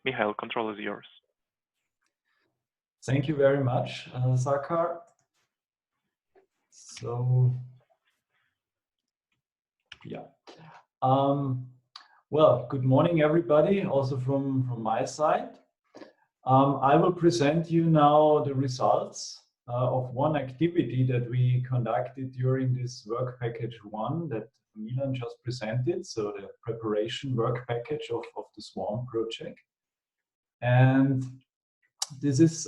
Michael, control is yours. Thank you very much, Sakar. So, yeah. Well, good morning, everybody, also from my side. I will present you now the results of one activity that we conducted during this work package 1 that Milan just presented, so the preparation work package of the SWARM project. And this is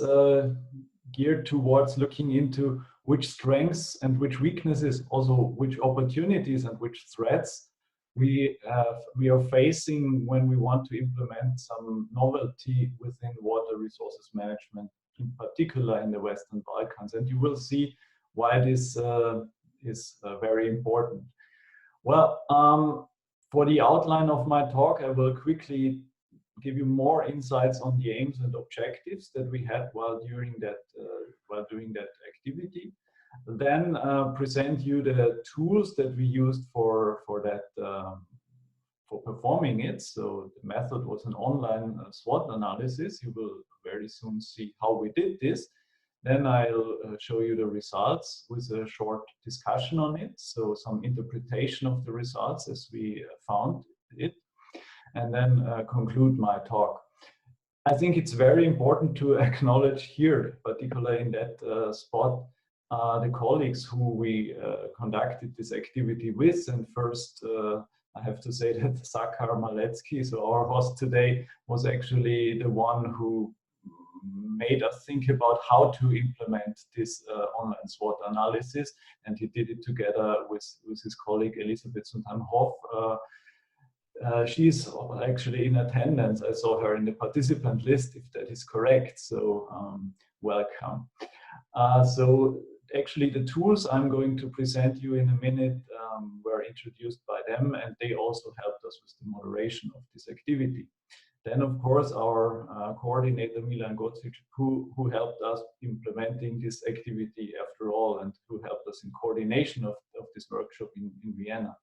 geared towards looking into which strengths and which weaknesses, also which opportunities and which threats we are facing when we want to implement some novelty within water resources management, in particular in the Western Balkans. And you will see why this is very important. Well, for the outline of my talk, I will quickly give you more insights on the aims and objectives that we had while doing that activity. Then present you the tools that we used for performing it. So the method was an online SWOT analysis. You will very soon see how we did this. Then I'll show you the results with a short discussion on it. So some interpretation of the results as we found it, and then conclude my talk. I think it's very important to acknowledge here, particularly in that spot, the colleagues who we conducted this activity with. And first, I have to say that Sakar Maletsky, so our host today, was actually the one who made us think about how to implement this online SWOT analysis. And he did it together with his colleague Elisabeth Sundheim-Hoff. She's actually in attendance. I saw her in the participant list, if that is correct. So welcome. So actually the tools I'm going to present you in a minute were introduced by them, and they also helped us with the moderation of this activity. Then, of course, our coordinator, Milan Gocic, who helped us implementing this activity after all, and who helped us in coordination of this workshop in Vienna.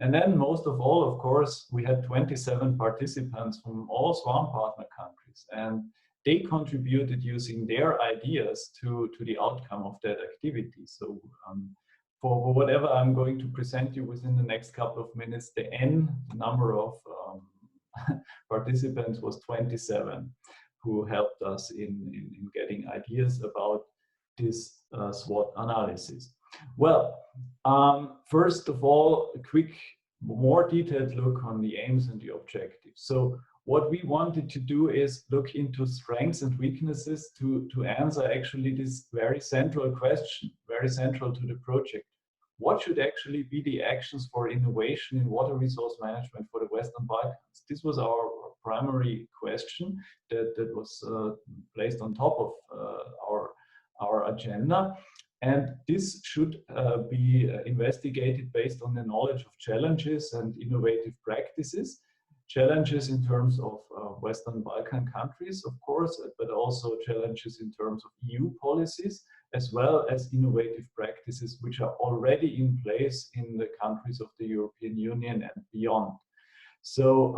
And then most of all, of course, we had 27 participants from all SWARM partner countries, and they contributed using their ideas to the outcome of that activity. So for whatever I'm going to present you within the next couple of minutes, the number of participants was 27 who helped us in getting ideas about this SWOT analysis. Well, first of all, a quick, more detailed look on the aims and the objectives. So what we wanted to do is look into strengths and weaknesses to answer actually this very central question, very central to the project. What should actually be the actions for innovation in water resource management for the Western Balkans? This was our primary question that was placed on top of our agenda. And this should be investigated based on the knowledge of challenges and innovative practices. Challenges in terms of Western Balkan countries, of course, but also challenges in terms of EU policies, as well as innovative practices which are already in place in the countries of the European Union and beyond. So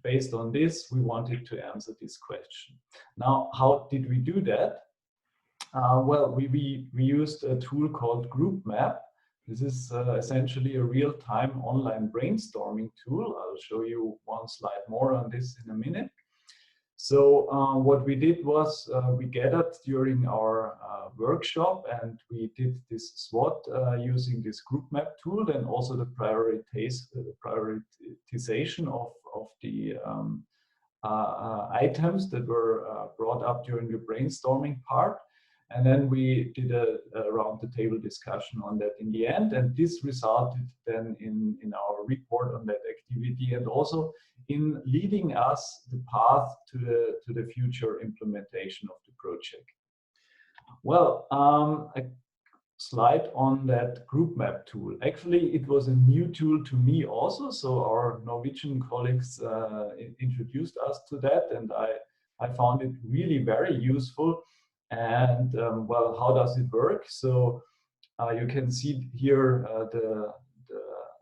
based on this, we wanted to answer this question. Now, how did we do that? Well, we used a tool called GroupMap. This is essentially a real-time online brainstorming tool. I'll show you one slide more on this in a minute. So what we did was we gathered during our workshop, and we did this SWOT using this GroupMap tool, and also the prioritization of the items that were brought up during the brainstorming part. And then we did a round the table discussion on that in the end, and this resulted then in our report on that activity, and also in leading us the path to the future implementation of the project. Well, a slide on that GroupMap tool. Actually, it was a new tool to me also, so our Norwegian colleagues introduced us to that, and I found it really very useful. And well, how does it work? So you can see here the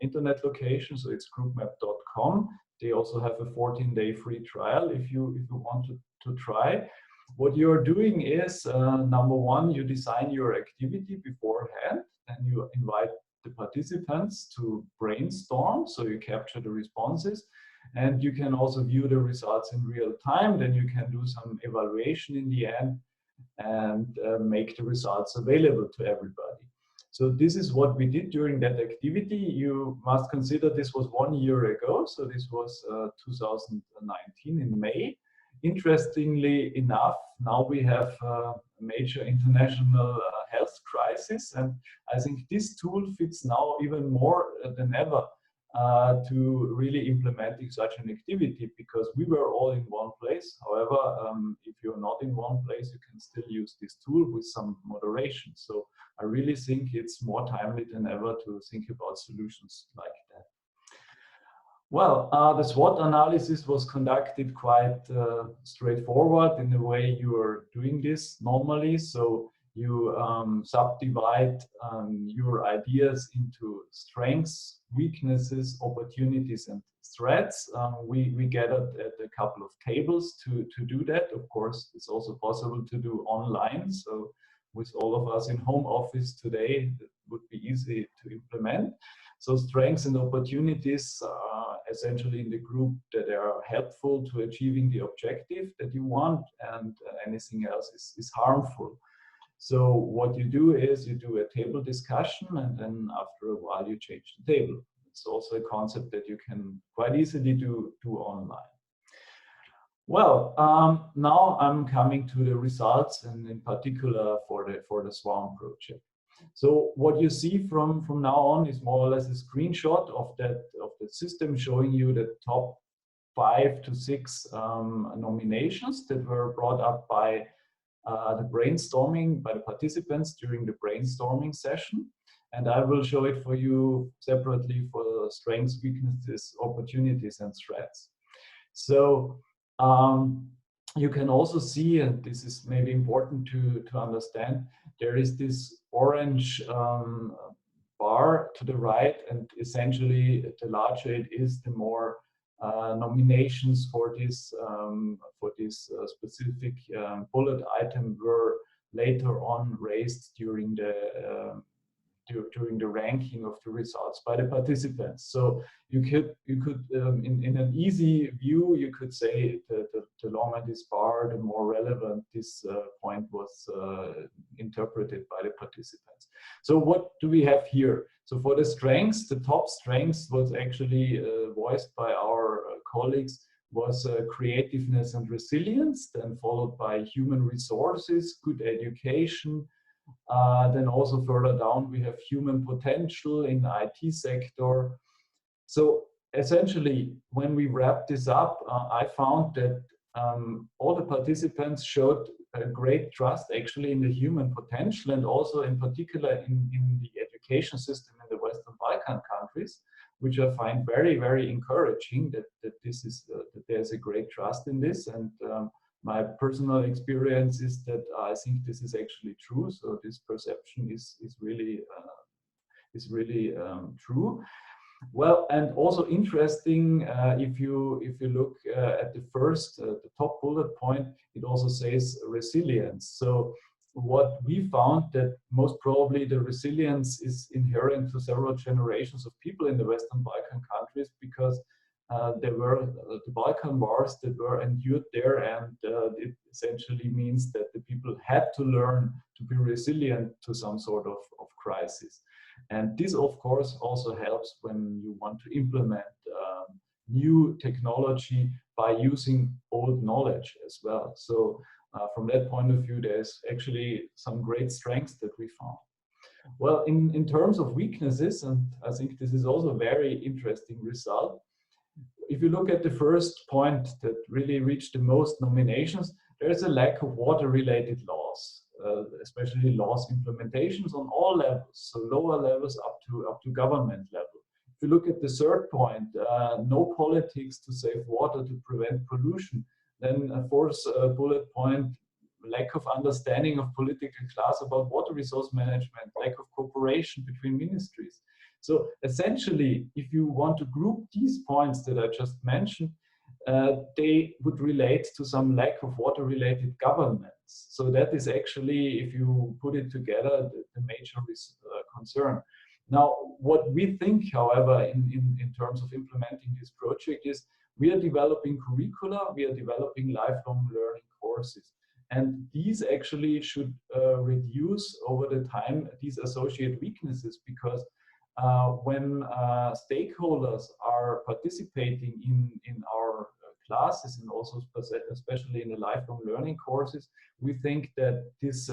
internet location, so it's groupmap.com. They also have a 14-day free trial if you want to try. What you're doing is, number one, you design your activity beforehand, and you invite the participants to brainstorm, so you capture the responses, and you can also view the results in real time. Then you can do some evaluation in the end and make the results available to everybody. So this is what we did during that activity. You must consider this was 1 year ago, so this was 2019 in May. Interestingly enough, now we have a major international health crisis, and I think this tool fits now even more than ever to really implementing such an activity, because we were all in one place. However, if you're not in one place, you can still use this tool with some moderation. So I really think it's more timely than ever to think about solutions like that. Well, the SWOT analysis was conducted quite straightforward in the way you are doing this normally. So you subdivide your ideas into strengths, weaknesses, opportunities, and threats. We gathered at a couple of tables to do that. Of course, it's also possible to do online. So with all of us in home office today, it would be easy to implement. So strengths and opportunities are essentially in the group that are helpful to achieving the objective that you want, and anything else is harmful. So what you do is you do a table discussion, and then after a while you change the table. It's also a concept that you can quite easily do online. Well, now I'm coming to the results, and in particular for the SWARM project. So what you see from now on is more or less a screenshot of the system, showing you the top 5 to 6 nominations that were brought up by the brainstorming, by the participants during the brainstorming session. And I will show it for you separately for strengths, weaknesses, opportunities, and threats. So you can also see, and this is maybe important to understand, there is this orange bar to the right, and essentially the larger it is, the more nominations for this specific bullet item were later on raised during the ranking of the results by the participants. So you could in an easy view, you could say the longer this bar, the more relevant this point was interpreted by the participants. So what do we have here? So for the strengths, the top strengths was actually voiced by our colleagues, was creativeness and resilience, then followed by human resources, good education. Then also further down, we have human potential in the IT sector. So essentially, when we wrap this up, I found that all the participants showed a great trust actually in the human potential, and also in particular in the education system in the Western Balkan countries, which I find very, very encouraging that there's a great trust in this. And my personal experience is that I think this is actually true. So this perception is really true. Well, and also interesting, if you look at the top bullet point, it also says resilience. So what we found that most probably the resilience is inherent to several generations of people in the Western Balkan countries, because there were the Balkan wars that were endured there, and it essentially means that the people had to learn to be resilient to some sort of crisis. And this, of course, also helps when you want to implement new technology by using old knowledge as well. So from that point of view, there's actually some great strengths that we found. Well, in terms of weaknesses, and I think this is also a very interesting result, if you look at the first point that really reached the most nominations, there's a lack of water-related laws, especially laws implementations on all levels, so lower levels up to government level. If you look at the third point, no politics to save water to prevent pollution, then a fourth bullet point, lack of understanding of political class about water resource management, lack of cooperation between ministries. So essentially, if you want to group these points that I just mentioned, they would relate to some lack of water-related governance. So that is actually, if you put it together, the major concern. Now, what we think, however, in terms of implementing this project is we are developing curricula, we are developing lifelong learning courses. And these actually should reduce over the time these associated weaknesses, because when stakeholders are participating in our classes, and also especially in the lifelong learning courses, we think that this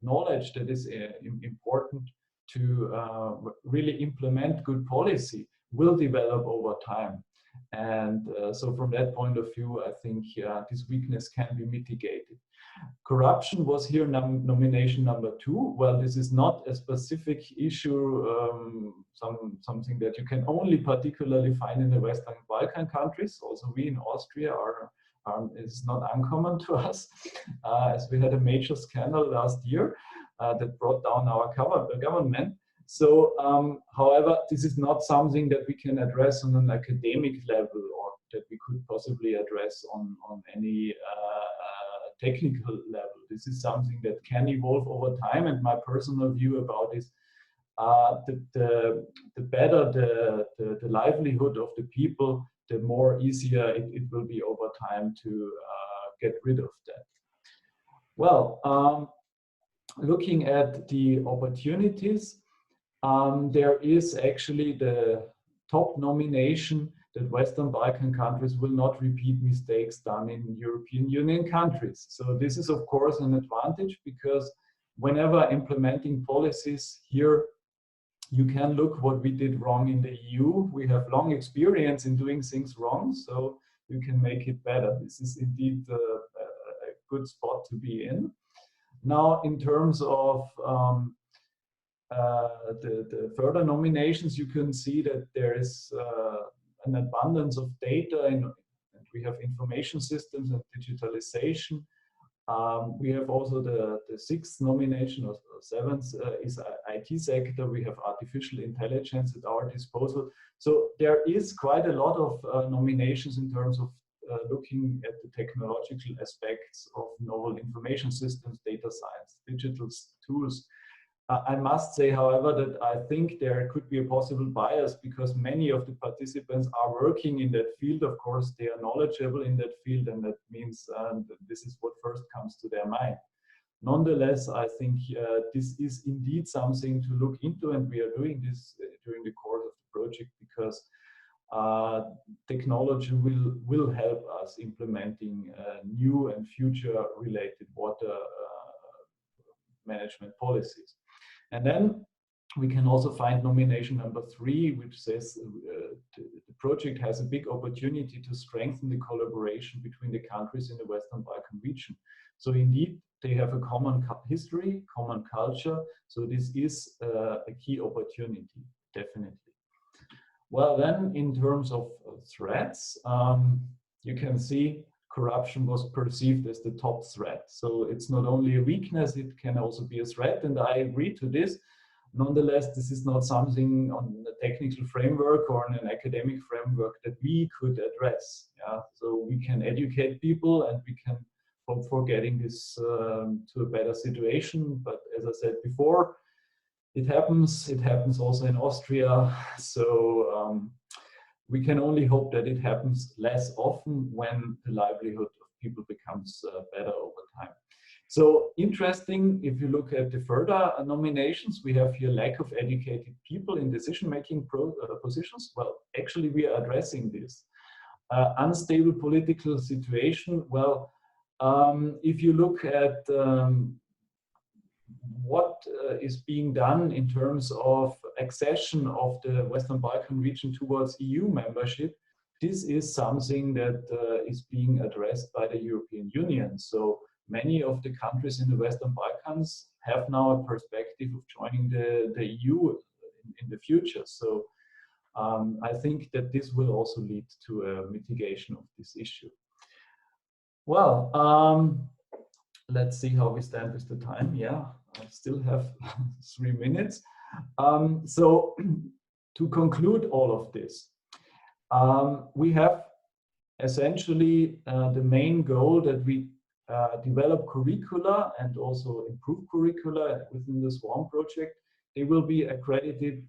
knowledge that is important to really implement good policy will develop over time. And so from that point of view, I think this weakness can be mitigated. Corruption was here nomination number 2. Well, this is not a specific issue, something that you can only particularly find in the Western Balkan countries. Also, we in Austria is not uncommon to us, as we had a major scandal last year that brought down our government. So, however, this is not something that we can address on an academic level, or that we could possibly address on any technical level. This is something that can evolve over time, and my personal view about is the better the livelihood of the people, the more easier it will be over time to get rid of that. Well, looking at the opportunities, there is actually the top nomination that Western Balkan countries will not repeat mistakes done in European Union countries. So this is of course an advantage, because whenever implementing policies here, you can look what we did wrong in the EU. We have long experience in doing things wrong, so you can make it better. This is indeed a good spot to be in. Now, in terms of the further nominations, you can see that there is an abundance of data, and we have information systems and digitalization. We have also the 6th nomination, or 7th, is IT sector. We have artificial intelligence at our disposal. So there is quite a lot of nominations in terms of looking at the technological aspects of novel information systems, data science, digital tools. I must say, however, that I think there could be a possible bias, because many of the participants are working in that field. Of course, they are knowledgeable in that field, and that means this is what first comes to their mind. Nonetheless, I think this is indeed something to look into, and we are doing this during the course of the project, because technology will help us implementing new and future-related water management policies. And then we can also find nomination number 3, which says the project has a big opportunity to strengthen the collaboration between the countries in the Western Balkan region. So indeed, they have a common history, common culture. So this is a key opportunity, definitely. Well, then in terms of threats, you can see corruption was perceived as the top threat. So it's not only a weakness, it can also be a threat, and I agree to this. Nonetheless, this is not something on a technical framework or on an academic framework that we could address. Yeah? So we can educate people, and we can hope for getting this to a better situation. But as I said before, it happens also in Austria. So we can only hope that it happens less often when the livelihood of people becomes better over time. So interesting, if you look at the further nominations, we have here lack of educated people in decision-making positions. Well, actually we are addressing this. Unstable political situation. Well, if you look at what is being done in terms of accession of the Western Balkan region towards EU membership, this is something that is being addressed by the European Union. So many of the countries in the Western Balkans have now a perspective of joining the EU in the future. So I think that this will also lead to a mitigation of this issue. Well, let's see how we stand with the time. Yeah, I still have 3 minutes. So to conclude all of this, we have essentially the main goal that we develop curricula and also improve curricula within the SWARM project. They will be accredited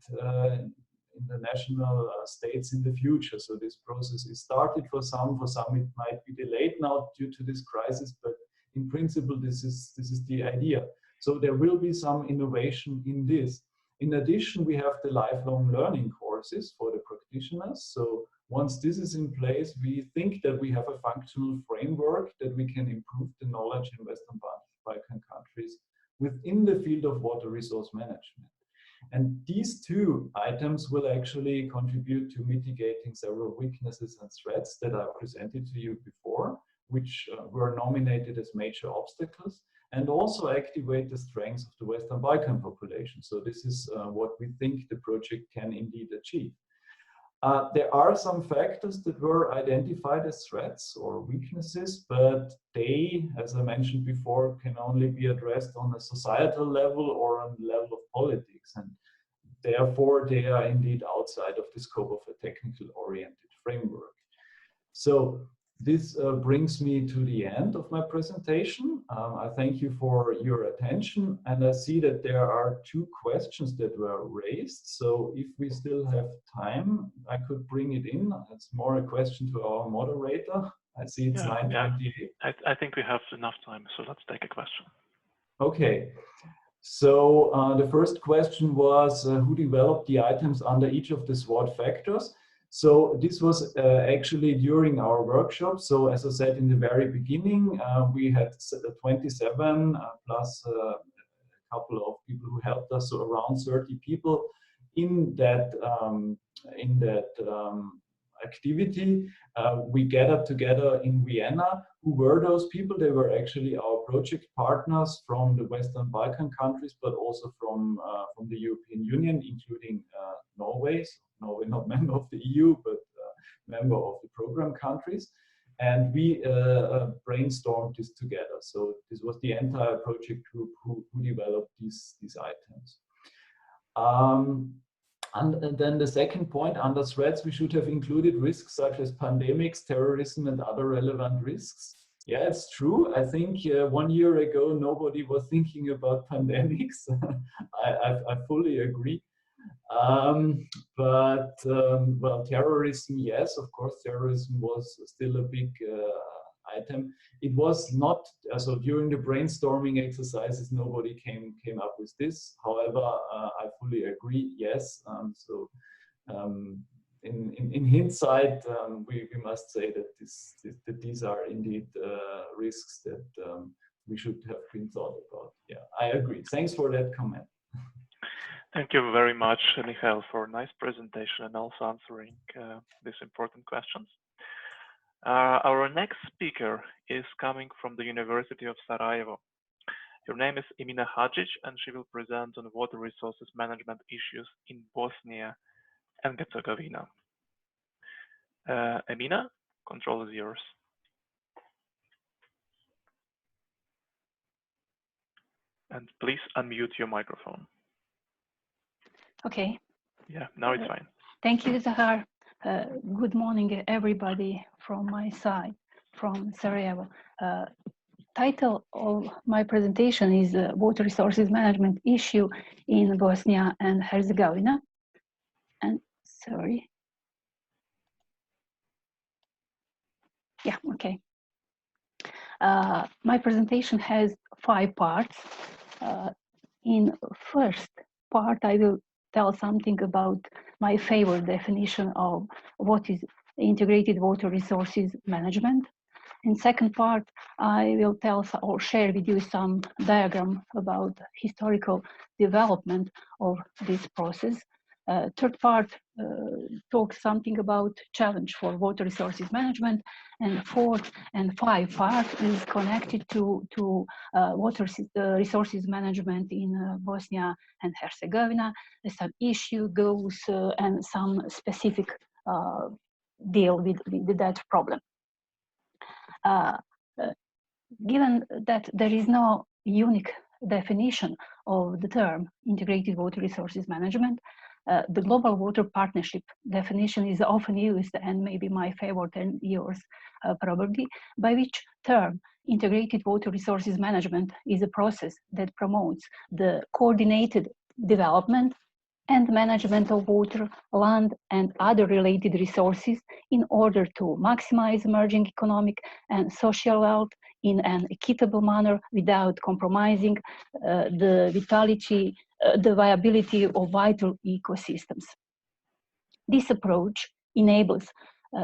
in the national states in the future. So this process is started for some it might be delayed now due to this crisis, but in principle this is the idea. So there will be some innovation in this. In addition, we have the lifelong learning courses for the practitioners. So once this is in place, we think that we have a functional framework that we can improve the knowledge in Western Balkan countries within the field of water resource management. And these two items will actually contribute to mitigating several weaknesses and threats that I presented to you before, which were nominated as major obstacles, and also activate the strengths of the Western Balkan population. So this is what we think the project can indeed achieve. There are some factors that were identified as threats or weaknesses, but they, as I mentioned before, can only be addressed on a societal level or on the level of politics. And therefore, they are indeed outside of the scope of a technical oriented framework. So this brings me to the end of my presentation. I thank you for your attention, and I see that there are two questions that were raised. So if we still have time, I could bring it in. It's more a question to our moderator. I see it's 9:28. Yeah. I think we have enough time, so let's take a question. Okay. So the first question was who developed the items under each of the SWOT factors? So this was actually during our workshop. So as I said in the very beginning, we had 27 plus a couple of people who helped us, so around 30 people in that activity. We gathered together in Vienna. Who were those people? They were actually our project partners from the Western Balkan countries, but also from the European Union, including Norway. So Norway not member of the EU, but member of the program countries. And we brainstormed this together. So this was the entire project group who developed these items. And then the second point, under threats, we should have included risks such as pandemics, terrorism, and other relevant risks. Yeah, it's true. I think 1 year ago, nobody was thinking about pandemics. I fully agree. Well, terrorism, yes, of course, terrorism was still a big item. It was not, so during the brainstorming exercises, nobody came up with this. However, I fully agree, yes. In hindsight, we must say that these are indeed risks that we should have been thought about. Yeah, I agree. Thanks for that comment. Thank you very much, Michael, for a nice presentation and also answering these important questions. Our next speaker is coming from the University of Sarajevo. Her name is Emina Hadžić, and she will present on water resources management issues in Bosnia and Herzegovina. Emina, control is yours. And please unmute your microphone. Okay. Yeah, now it's fine. Thank you, Zahar. Good morning, everybody from my side, from Sarajevo. Title of my presentation is Water Resources Management Issue in Bosnia and Herzegovina. And sorry. Yeah, okay. My presentation has 5 parts. In first part, I will tell something about my favorite definition of what is integrated water resources management. In second part, I will tell or share with you some diagram about historical development of this process. Third part talks something about challenge for water resources management, and fourth and 5 part is connected to water resources management in Bosnia and Herzegovina, some issue goals and some specific deal with that problem. Given that there is no unique definition of the term integrated water resources management, The Global Water Partnership definition is often used, and maybe my favorite and yours probably, by which term integrated water resources management is a process that promotes the coordinated development and management of water, land, and other related resources in order to maximize emerging economic and social wealth in an equitable manner without compromising the viability of vital ecosystems. This approach enables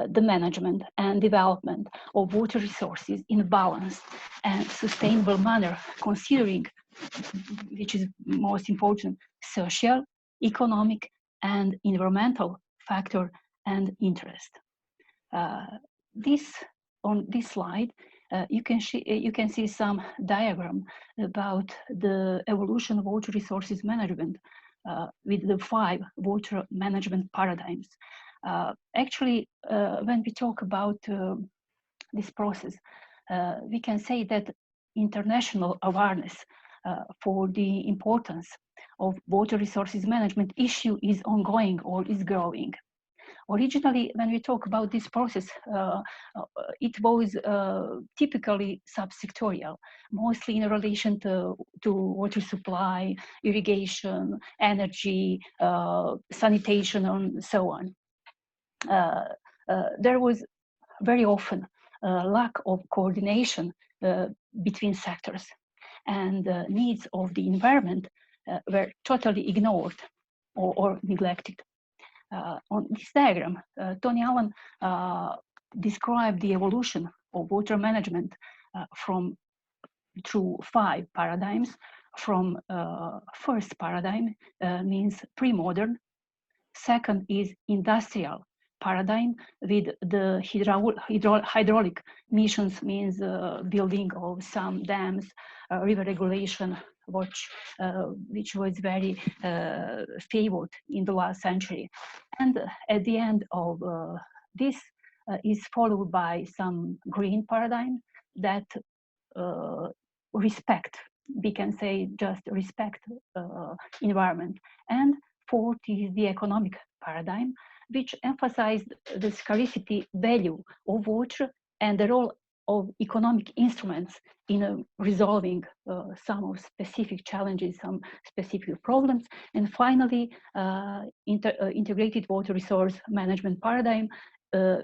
the management and development of water resources in a balanced and sustainable manner, considering, which is most important, social, economic, and environmental factor and interest. On this slide, you can see some diagram about the evolution of water resources management with the 5 water management paradigms. Actually, when we talk about this process, we can say that international awareness for the importance of water resources management issue is ongoing or is growing. Originally, when we talk about this process, it was typically subsectorial, mostly in relation to water supply, irrigation, energy, sanitation, and so on. There was very often a lack of coordination between sectors, and the needs of the environment were totally ignored or neglected. On this diagram, Tony Allen described the evolution of water management through 5 paradigms. From first paradigm means pre-modern. Second is industrial paradigm with the hydraulic missions, means building of some dams, river regulation, which was very favored in the last century. And at the end of this is followed by some green paradigm that respect, we can say just respect environment. And fourth is the economic paradigm, which emphasized the scarcity value of water and the role of economic instruments in resolving some of specific challenges, some specific problems. And finally, integrated water resource management paradigm,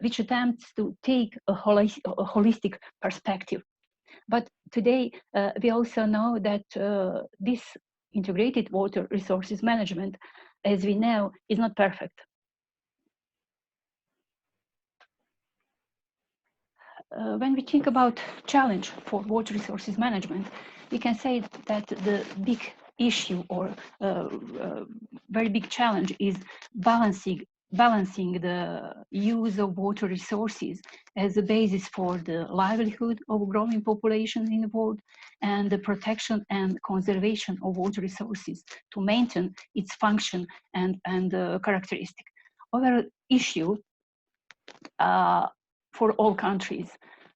which attempts to take a holistic perspective. But today, we also know that this integrated water resources management, as we know, is not perfect. When we think about challenge for water resources management, we can say that the big issue or very big challenge is balancing the use of water resources as a basis for the livelihood of growing populations in the world and the protection and conservation of water resources to maintain its function and characteristic. Other issue for all countries,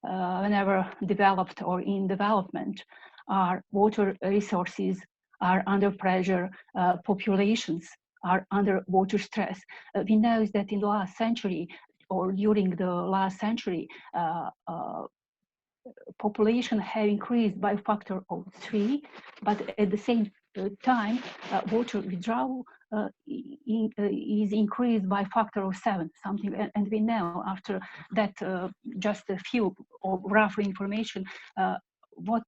whenever developed or in development, our water resources are under pressure, populations are under water stress. We know that in the last century or during the last century, population have increased by a factor of 3, but at the same time, water withdrawal is increased by a factor of 7, something, and we know after that just a few of rough information what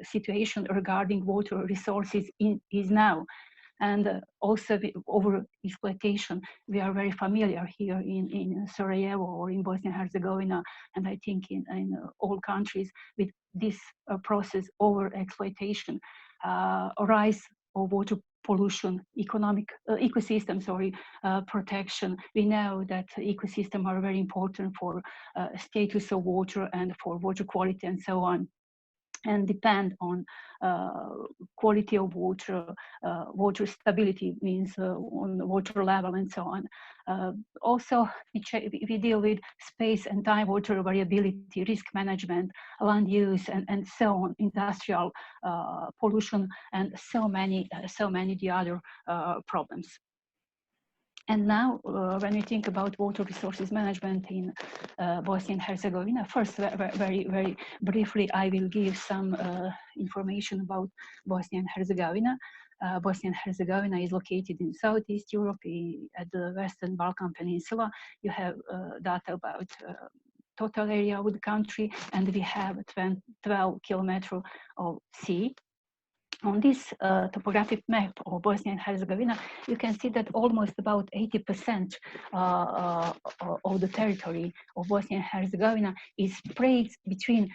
situation regarding water resources is now. And also over exploitation, we are very familiar here in Sarajevo or in Bosnia and Herzegovina, and I think in all countries with this process over exploitation, rise of water pollution, ecosystem protection. We know that ecosystems are very important for status of water and for water quality and so on, and depend on quality of water, water stability means on the water level and so on. Also, we deal with space and time water variability, risk management, land use, and so on, industrial pollution, and so many the other problems. And now, when we think about water resources management in Bosnia and Herzegovina, first, very briefly, I will give some information about Bosnia and Herzegovina. Bosnia and Herzegovina is located in Southeast Europe, at the Western Balkan Peninsula. You have data about total area of the country, and we have 12 kilometers of sea. On this topographic map of Bosnia and Herzegovina, you can see that almost about 80% of the territory of Bosnia and Herzegovina is spread between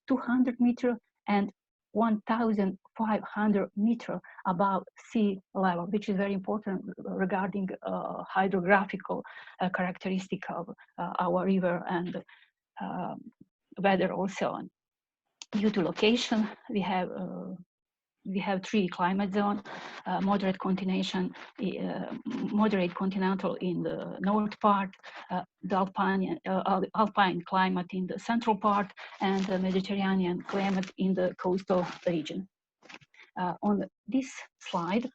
200 meters and 1,500 meters above sea level, which is very important regarding hydrographical characteristic of our river and weather also. Due to location, we have three climate zones: moderate continental in the north part, the alpine climate in the central part, and the Mediterranean climate in the coastal region. On this slide,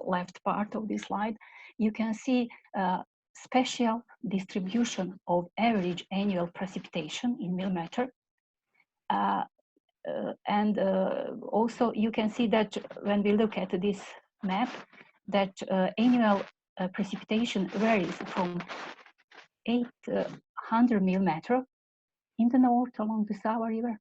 left part of this slide, you can see special distribution of average annual precipitation in millimeter. And also you can see that when we look at this map, that annual precipitation varies from 800 millimeter in the north along the Sava River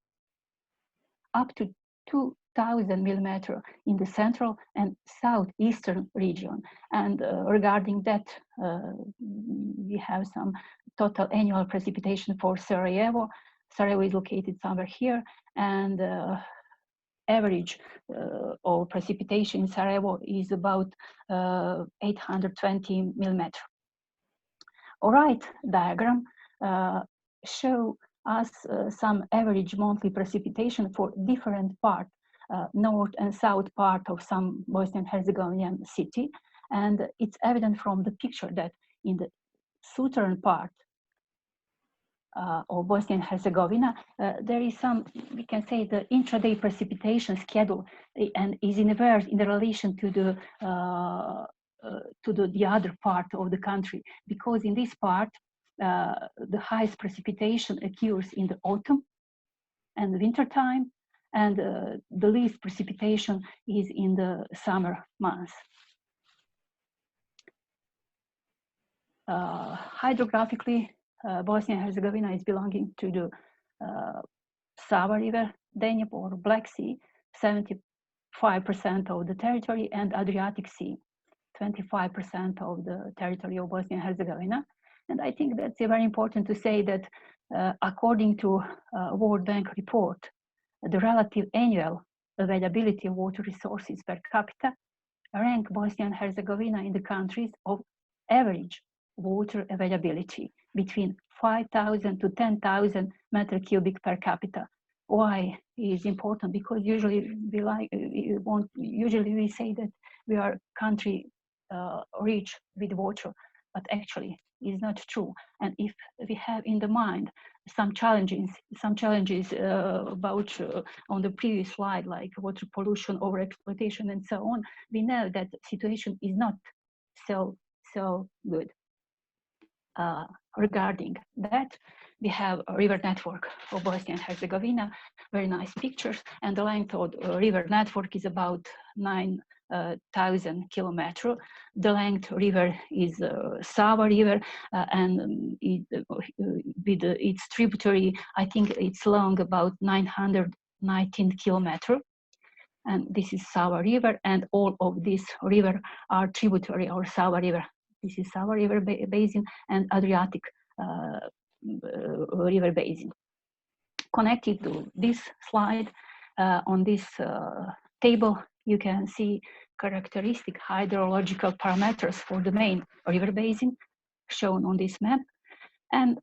up to 2,000 millimeter in the central and southeastern region. And regarding that, we have some total annual precipitation for Sarajevo. Sarajevo is located somewhere here, and average of precipitation in Sarajevo is about 820 millimeter. All right, diagram show us some average monthly precipitation for different part, north and south part of some Bosnian Herzegovinian city. And it's evident from the picture that in the southern part of Bosnia and Herzegovina, there is some, we can say, the intraday precipitation schedule and is inverse in the relation to the other part of the country, because in this part, the highest precipitation occurs in the autumn and winter time, and the least precipitation is in the summer months. Hydrographically, Bosnia and Herzegovina is belonging to the Sava River, Danube or Black Sea, 75% of the territory, and Adriatic Sea, 25% of the territory of Bosnia and Herzegovina. And I think that's very important to say that according to World Bank report, the relative annual availability of water resources per capita rank Bosnia and Herzegovina in the countries of average water availability between 5,000 to 10,000 meter cubic per capita. Why is important? Because usually we say that we are country rich with water, but actually is not true. And if we have in the mind some challenges about on the previous slide, like water pollution, overexploitation, and so on, we know that the situation is not so good. Regarding that, we have a river network for Bosnia and Herzegovina, very nice pictures, and the length of the river network is about 9,000 kilometers. The length river is Sava River, and with its tributary, I think it's long about 919 kilometers. And this is Sava River, and all of these rivers are tributary of Sava River. This is Sava River Basin and Adriatic River Basin. Connected to this slide, on this table, you can see characteristic hydrological parameters for the main river basin shown on this map, and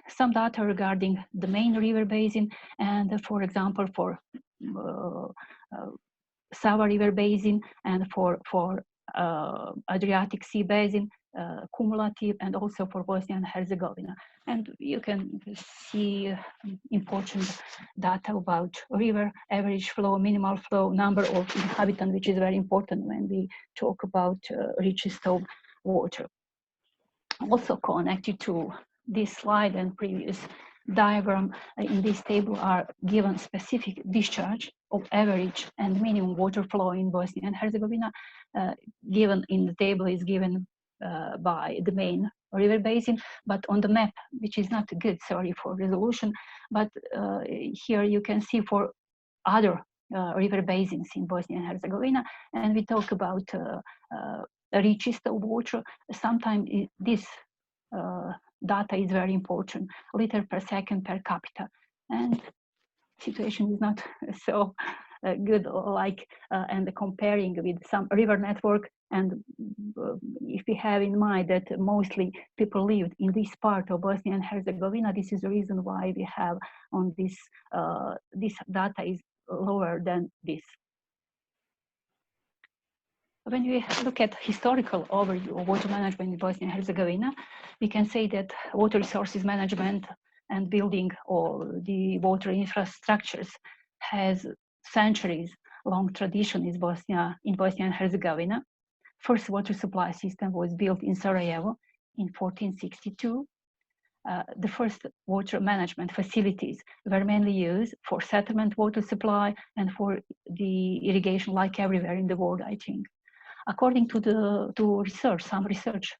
some data regarding the main river basin, and for example, for Sava River Basin and for Adriatic Sea Basin, cumulative, and also for Bosnia and Herzegovina. And you can see important data about river average flow, minimal flow, number of inhabitants, which is very important when we talk about reaches of water. Also connected to this slide and previous diagram, in this table are given specific discharge of average and minimum water flow in Bosnia and Herzegovina. Given in the table is given by the main river basin, but on the map, which is not good, sorry for resolution, but here you can see for other river basins in Bosnia and Herzegovina, and we talk about reaches of water. Sometimes this data is very important, liter per second per capita, and situation is not so good, like and comparing with some river network. And if we have in mind that mostly people lived in this part of Bosnia and Herzegovina, this is the reason why we have on this this data is lower than this. When we look at historical overview of water management in Bosnia and Herzegovina, we can say that water resources management and building all the water infrastructures has centuries long tradition in Bosnia and Herzegovina. First water supply system was built in Sarajevo in 1462. The first water management facilities were mainly used for settlement water supply and for the irrigation, like everywhere in the world, I think. According to some research,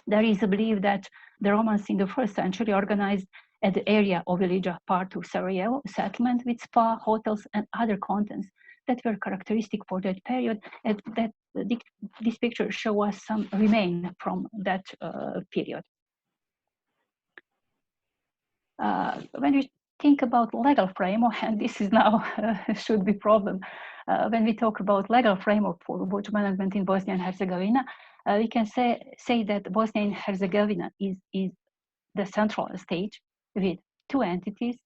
there is a belief that the Romans in the 1st century organized at the area of Ilidža part of Sarajevo settlement with spa, hotels, and other contents that were characteristic for that period. And that this picture shows us some remain from that period. When we think about legal framework, and this is now should be problem, when we talk about legal framework for water management in Bosnia and Herzegovina, we can say that Bosnia and Herzegovina is the central state with two entities,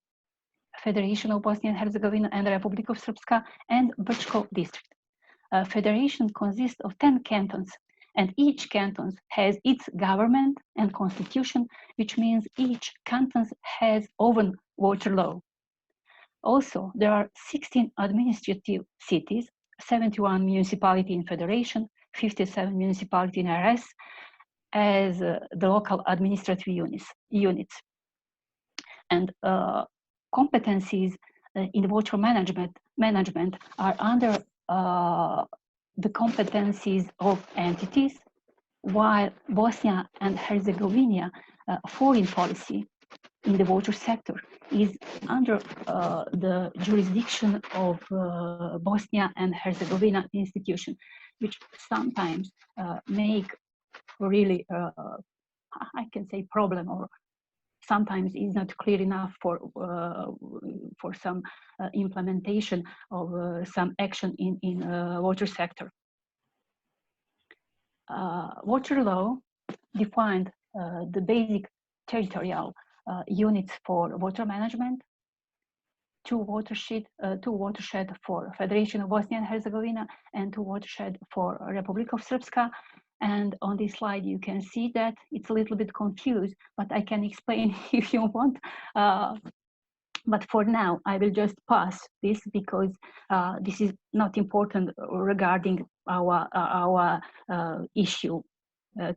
Federation of Bosnia and Herzegovina and the Republic of Srpska, and Brčko district. Federation consists of 10 cantons, and each canton has its government and constitution, which means each canton has own water law. Also, there are 16 administrative cities, 71 municipalities in Federation, 57 municipalities in RS, as the local administrative units. And competencies in water management are under the competencies of entities, while Bosnia and Herzegovina foreign policy in the water sector is under the jurisdiction of Bosnia and Herzegovina institution, which sometimes make really, I can say, problem, or sometimes is not clear enough for some implementation of some action in water sector. Water law defined the basic territorial units for water management, two watershed for Federation of Bosnia and Herzegovina, and two watershed for Republic of Srpska. And on this slide, you can see that it's a little bit confused, but I can explain if you want. But for now, I will just pass this because this is not important regarding our issue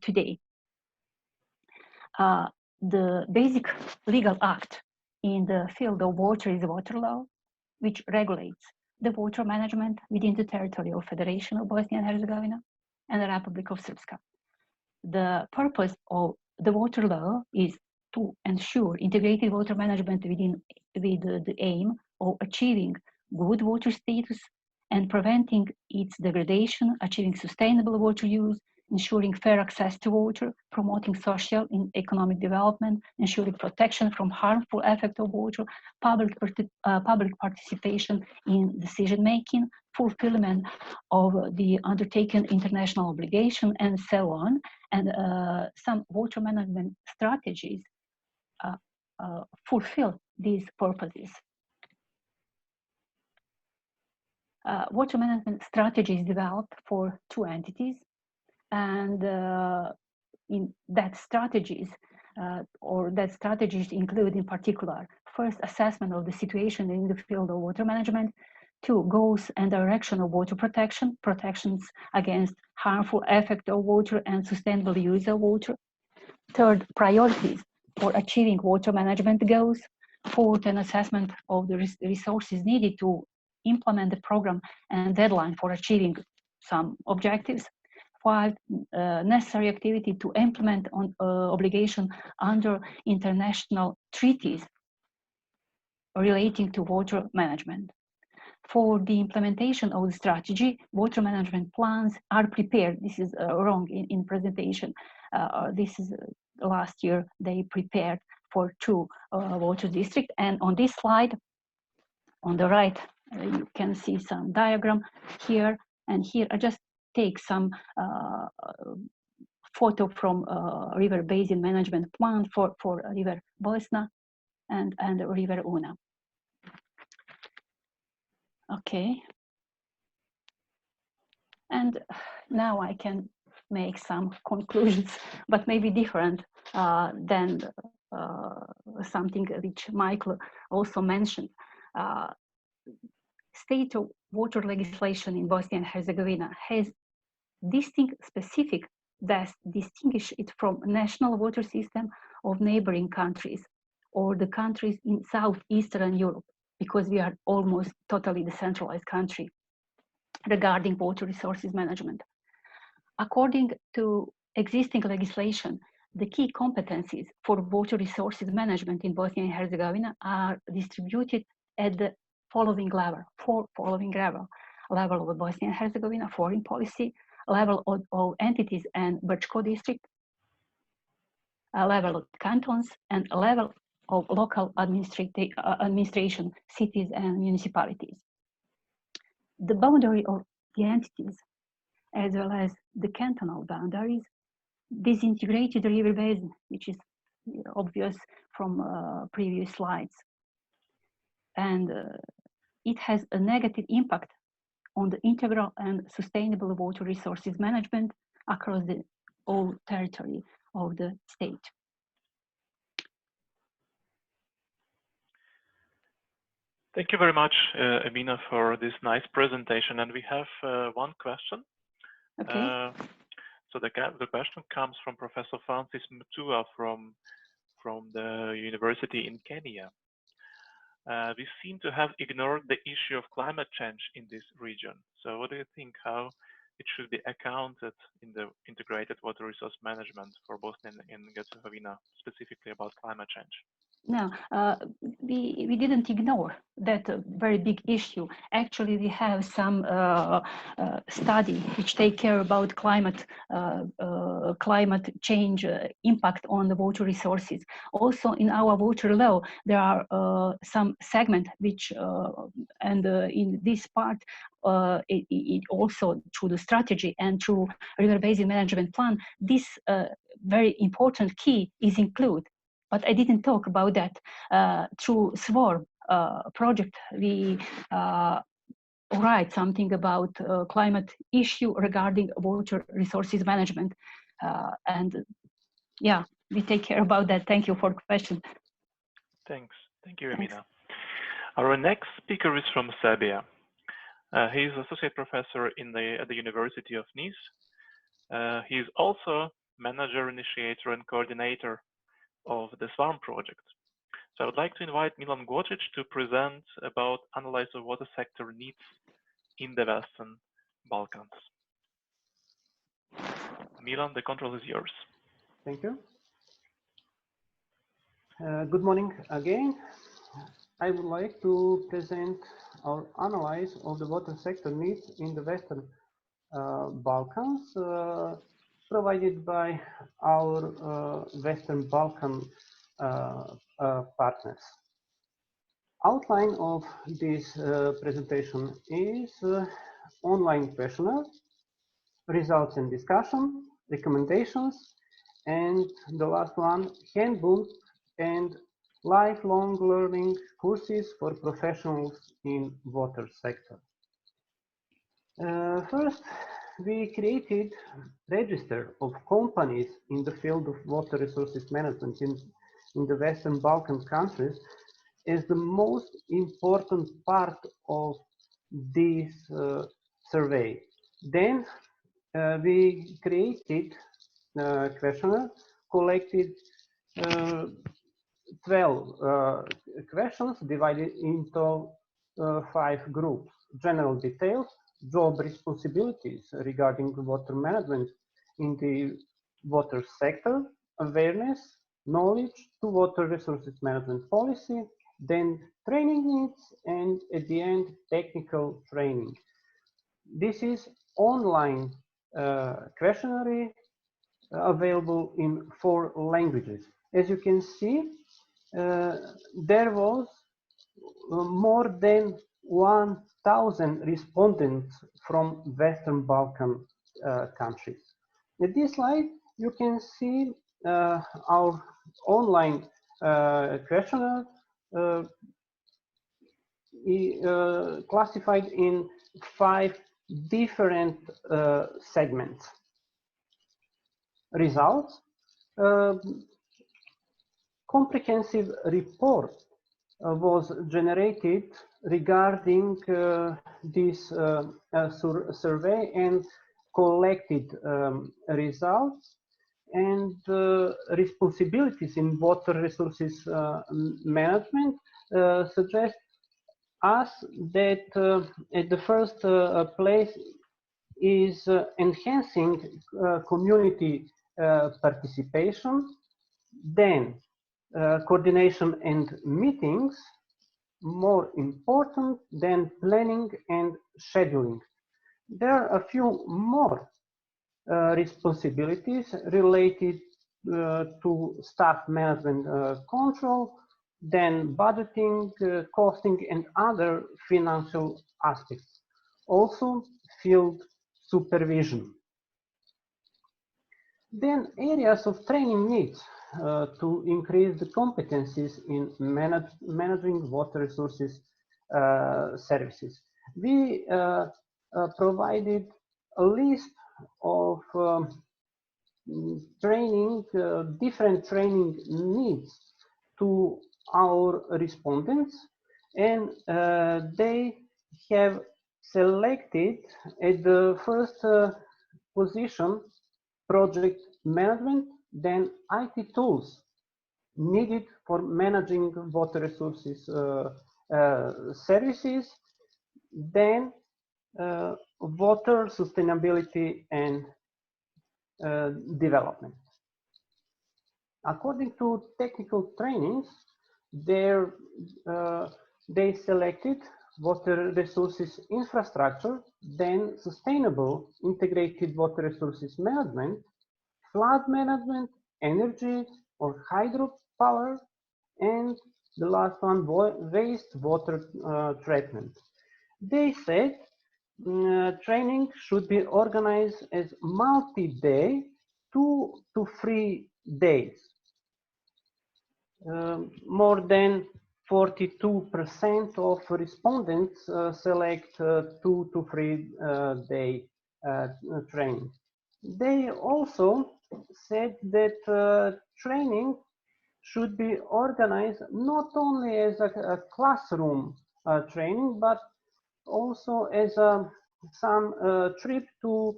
today. The basic legal act in the field of water is water law, which regulates the water management within the territory of Federation of Bosnia and Herzegovina and the Republic of Srpska. The purpose of the water law is to ensure integrated water management with the aim of achieving good water status and preventing its degradation, achieving sustainable water use, ensuring fair access to water, promoting social and economic development, ensuring protection from harmful effects of water, public participation in decision-making, fulfillment of the undertaken international obligation, and so on. And some water management strategies fulfill these purposes. Water management strategies developed for two entities, and in that strategies, or that strategies include in particular, first, assessment of the situation in the field of water management, 2, goals and direction of water protection, protections against harmful effect of water and sustainable use of water, 3rd, priorities for achieving water management goals, 4th, an assessment of the resources needed to implement the program and deadline for achieving some objectives, 5, necessary activity to implement on obligation under international treaties relating to water management. For the implementation of the strategy, water management plans are prepared. This is wrong in presentation. This is last year they prepared for 2 water districts. And on this slide, on the right, you can see some diagram here and here. I just take some photo from river basin management plan for river Bosna and river Una. Okay. And now I can make some conclusions, but maybe different than something which Michael also mentioned. State of water legislation in Bosnia and Herzegovina has distinct specific that distinguish it from national water system of neighboring countries or the countries in Southeastern Europe, because we are almost totally decentralized country regarding water resources management. According to existing legislation, the key competencies for water resources management in Bosnia and Herzegovina are distributed at the following level, 4 following level: level of Bosnia and Herzegovina, foreign policy, level of entities and Brčko district, a level of cantons, and a level of local administration, cities and municipalities. The boundary of the entities, as well as the cantonal boundaries, disintegrated river basin, which is obvious from previous slides. And it has a negative impact on the integral and sustainable water resources management across the whole territory of the state. Thank you very much, Emina, for this nice presentation. And we have one question. Okay. So the question comes from Professor Francis Mutua from the university in Kenya. We seem to have ignored the issue of climate change in this region. So what do you think, how it should be accounted in the integrated water resource management for Bosnia and Herzegovina, specifically about climate change? No, we didn't ignore that very big issue. Actually, we have some study which take care about climate change impact on the water resources. Also, in our water law, there are some segment which, in this part, it also through the strategy and through river basin management plan, this very important key is included. But I didn't talk about that. Through SWARM project, we write something about climate issue regarding water resources management. And yeah, we take care about that. Thank you for the question. Thanks. Thank you, Emina. Our next speaker is from Serbia. He is associate professor at the University of Nice. He is also manager, initiator, and coordinator of the SWARM project. So I would like to invite Milan Gocic to present about analysis of water sector needs in the Western Balkans. Milan, the control is yours. Thank you. Good morning again. I would like to present our analysis of the water sector needs in the Western Balkans, provided by our Western Balkan partners. Outline of this presentation is online questionnaire, results and discussion, recommendations, and the last one, handbook and lifelong learning courses for professionals in water sector. First, we created register of companies in the field of water resources management in the Western Balkan countries as the most important part of this survey. Then we created a questionnaire, collected 12 questions divided into 5 groups: general details, job responsibilities regarding water management in the water sector, awareness, knowledge to water resources management policy, then training needs, and at the end, technical training. This is online questionnaire available in 4 languages. As you can see, there was more than 1,000 respondents from Western Balkan countries. At this slide, you can see our online questionnaire classified in 5 different segments. Results: comprehensive report was generated regarding this survey and collected results, and responsibilities in water resources management suggest us that at the first place is enhancing community participation, then coordination and meetings, more important than planning and scheduling. There are a few more responsibilities related to staff management control, then budgeting, costing, and other financial aspects. Also, field supervision. Then areas of training needs to increase the competencies in managing water resources services. We provided a list of training, different training needs to our respondents, and they have selected at the first position project management, then IT tools needed for managing water resources services, then water sustainability and development. According to technical trainings, they selected water resources infrastructure, then sustainable integrated water resources management, flood management, energy or hydropower, and the last one, wastewater treatment. They said training should be organized as multi-day, 2 to 3 days. More than 42% of respondents select 2 to 3 day training. They also said that training should be organized not only as a classroom training, but also as some trip to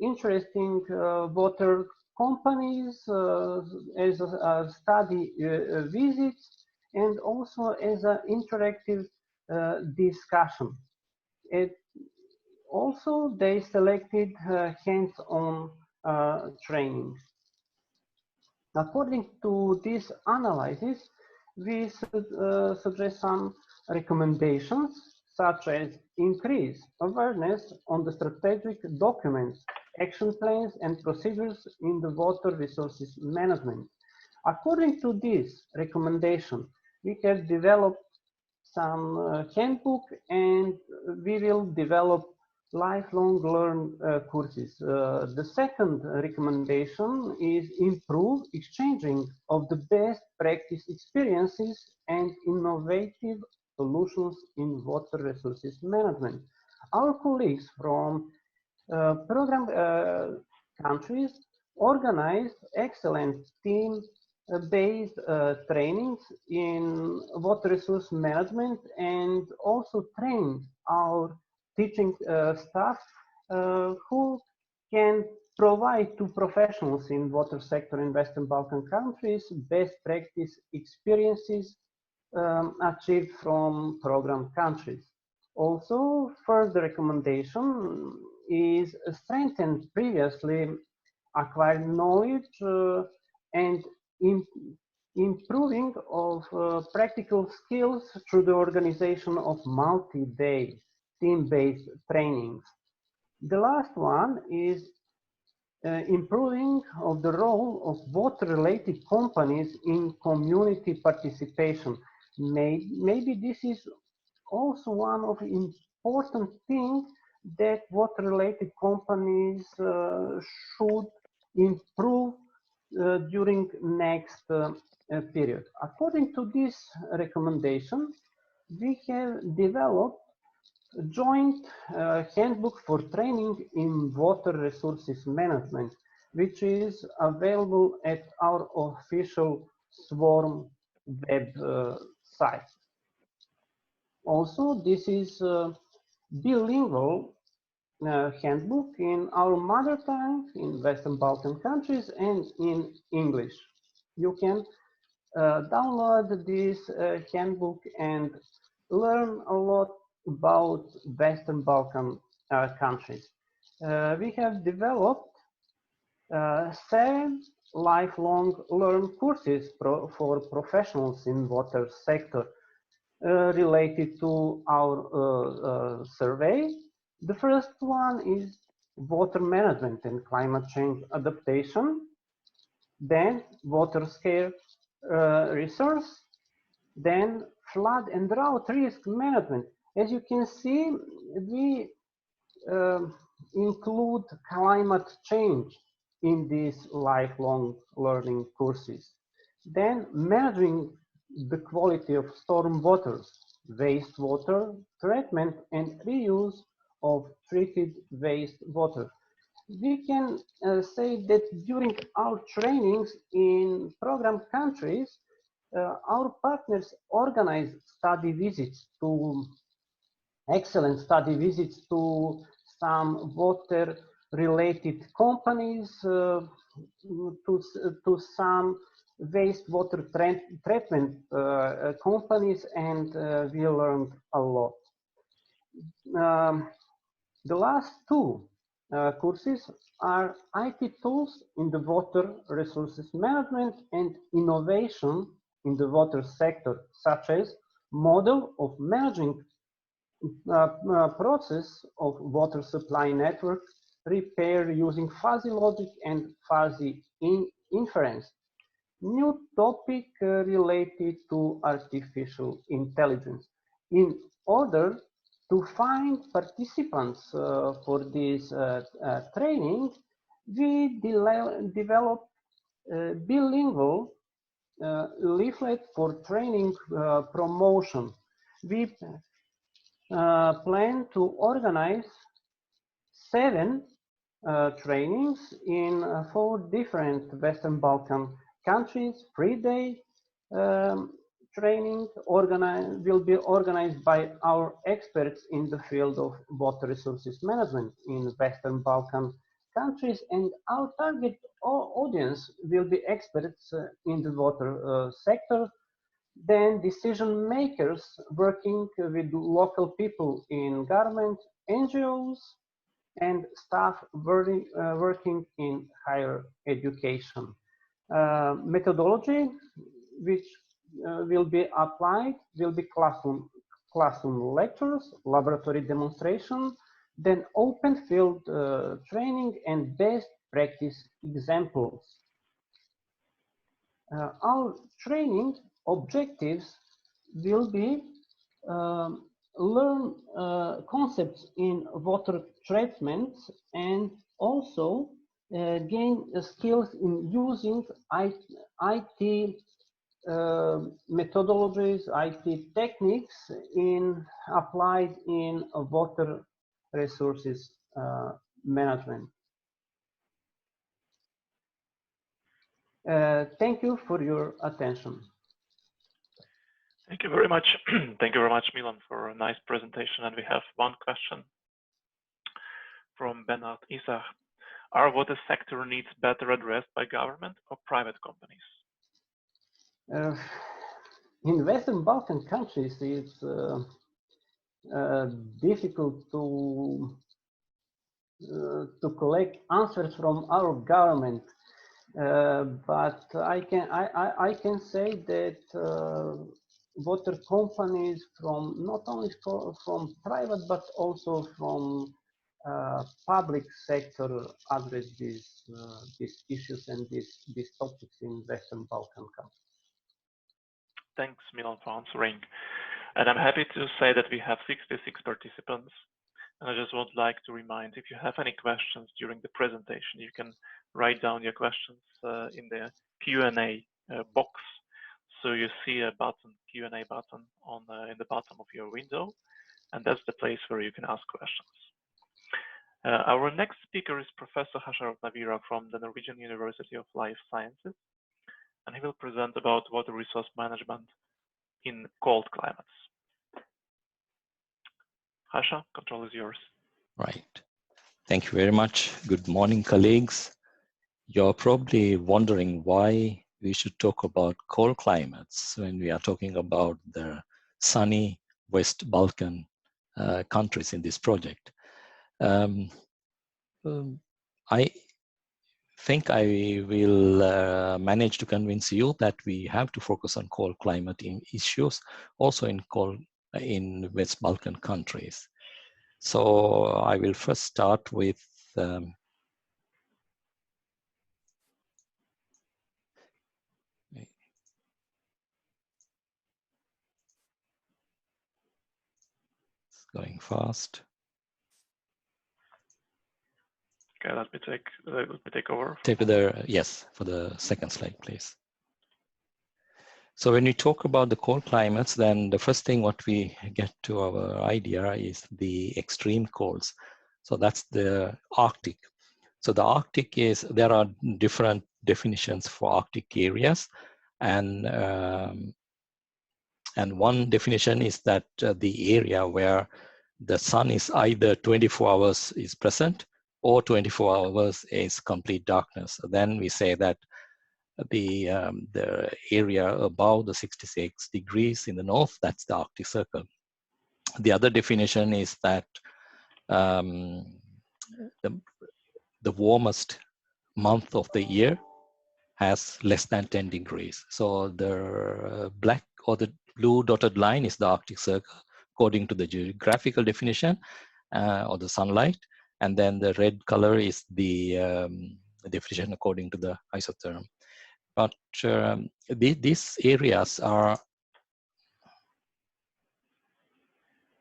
interesting water companies, as a study visits, and also as an interactive discussion. Also, they selected hands-on training. According to this analysis, we suggest some recommendations, such as increase awareness on the strategic documents, action plans, and procedures in the water resources management. According to this recommendation, we have developed some handbook, and we will develop lifelong learn courses. The second recommendation is improve exchanging of the best practice experiences and innovative solutions in water resources management. Our colleagues from Program countries organized excellent team-based trainings in water resource management and also trained our teaching staff who can provide to professionals in water sector in Western Balkan countries best practice experiences achieved from program countries. Also, further recommendation is strengthen previously acquired knowledge and improving of practical skills through the organization of multi-day team-based trainings. The last one is improving of the role of water-related companies in community participation. Maybe this is also one of important things that water-related companies should improve during next period. According to this recommendation, we have developed a joint handbook for training in water resources management, which is available at our official SWARM web site. Also, this is bilingual handbook in our mother tongue in Western Balkan countries and in English. You can download this handbook and learn a lot about Western Balkan countries. We have developed 7 lifelong learn courses for professionals in water sector related to our survey. The first one is water management and climate change adaptation, then water scarce resource, then flood and drought risk management. As you can see, we include climate change in these lifelong learning courses. Then managing the quality of storm waters, wastewater treatment and reuse of treated wastewater. We can say that during our trainings in program countries, our partners organize study visits to excellent study visits to some water related companies, to some wastewater treatment companies, and we learned a lot. The last 2 courses are IT tools in the water resources management and innovation in the water sector, such as model of managing process of water supply network, repair using fuzzy logic and fuzzy inference. New topic related to artificial intelligence. In order to find participants for this training, we developed bilingual leaflet for training promotion. We plan to organize 7 trainings in 4 different Western Balkan countries. 3-day training will be organized by our experts in the field of water resources management in Western Balkan countries, and our target audience will be experts in the water sector, then decision makers working with local people in government, NGOs, and staff working in higher education. Methodology which will be applied will be classroom lectures, laboratory demonstration, then open field training and best practice examples. Our training objectives will be learn concepts in water treatment and also gain skills in using IT methodologies, IT techniques applied in water resources management. Thank you for your attention. Thank you very much. Thank you very much, Milan, for a nice presentation. And we have one question from Bernard Isaac. Are water sector needs better addressed by government or private companies? In Western Balkan countries, it's difficult to collect answers from our government, but I can say that water companies from not only from private but also from public sector address these issues and these topics in Western Balkan countries. Thanks, Milan, for answering. And I'm happy to say that we have 66 participants. And I just would like to remind, if you have any questions during the presentation, you can write down your questions in the Q&A box. So you see a button, Q&A button on in the bottom of your window, and that's the place where you can ask questions. Our next speaker is Professor Hasharat Navira from the Norwegian University of Life Sciences, and he will present about water resource management in cold climates. Hasha, control is yours. Right. Thank you very much. Good morning, colleagues. You're probably wondering why we should talk about cold climates when we are talking about the sunny West Balkan countries in this project. I think I will manage to convince you that we have to focus on cold climate issues also in West Balkan countries. So I will first start with it's going fast. Okay, let me take over. Yes, for the second slide, please. So when we talk about the cold climates, then the first thing what we get to our idea is the extreme colds. So that's the Arctic. So the Arctic is, there are different definitions for Arctic areas. And one definition is that the area where the sun is either 24 hours is present or 24 hours is complete darkness. So then we say that the area above the 66 degrees in the north, that's the Arctic Circle. The other definition is that the warmest month of the year has less than 10 degrees. So the black or the blue dotted line is the Arctic Circle according to the geographical definition or the sunlight. And then the red color is the definition according to the isotherm. But these areas are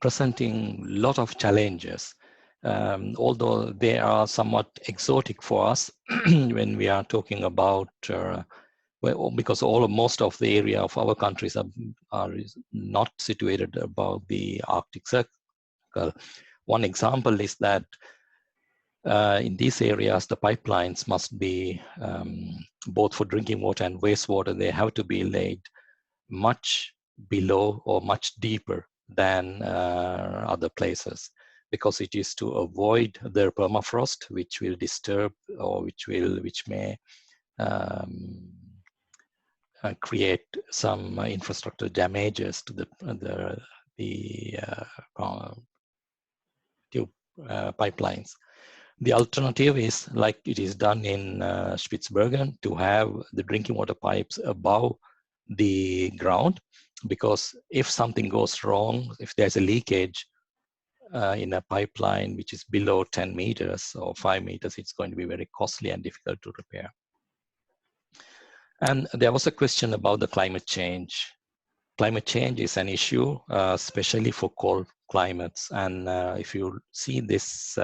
presenting a lot of challenges, although they are somewhat exotic for us when we are talking about, well, because most of the area of our countries are not situated above the Arctic Circle. One example is that in these areas, the pipelines must be, both for drinking water and wastewater, they have to be laid much below or much deeper than other places, because it is to avoid the permafrost, which will disturb or which may create some infrastructure damages to the tube pipelines. The alternative is, like it is done in Spitsbergen, to have the drinking water pipes above the ground, because if something goes wrong, if there's a leakage in a pipeline which is below 10 meters or 5 meters, it's going to be very costly and difficult to repair. And there was a question about the climate change. Climate change is an issue, especially for cold climates. And if you see this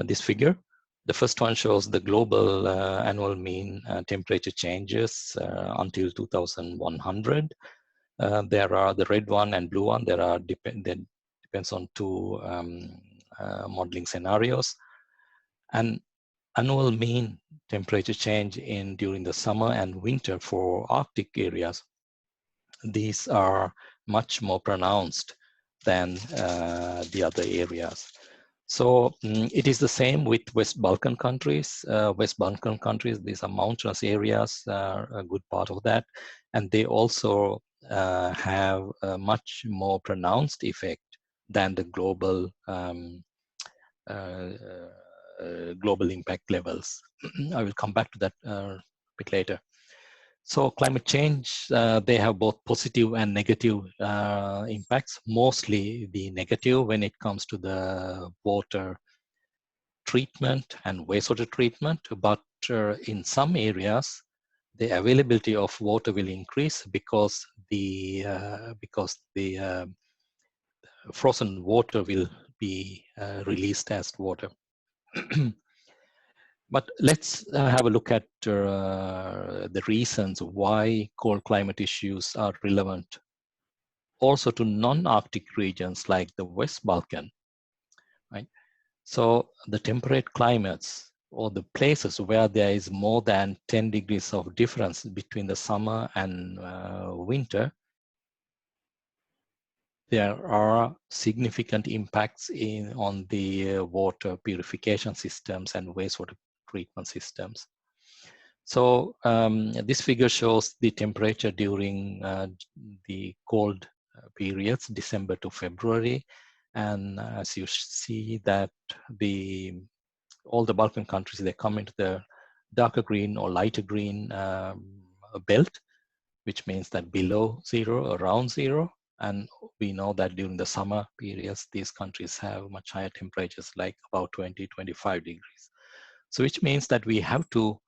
this figure, the first one shows the global annual mean temperature changes until 2100. There are the red one and blue one. There are depends on two modeling scenarios. And annual mean temperature change during the summer and winter for Arctic areas, these are much more pronounced than the other areas. So it is the same with West Balkan countries. West Balkan countries, these are mountainous areas, a good part of that, and they also have a much more pronounced effect than the global global impact levels. I will come back to that a bit later. So climate change, they have both positive and negative impacts, mostly the negative when it comes to the water treatment and wastewater treatment, but in some areas, the availability of water will increase because the frozen water will be released as water. But let's have a look at the reasons why cold climate issues are relevant also to non-Arctic regions like the West Balkan, right? So the temperate climates or the places where there is more than 10 degrees of difference between the summer and winter, there are significant impacts on the water purification systems and wastewater treatment systems. So this figure shows the temperature during the cold periods, December to February. And as you see that all the Balkan countries, they come into the darker green or lighter green belt, which means that below zero, around zero. And we know that during the summer periods, these countries have much higher temperatures, like about 20, 25 degrees. So which means that we have to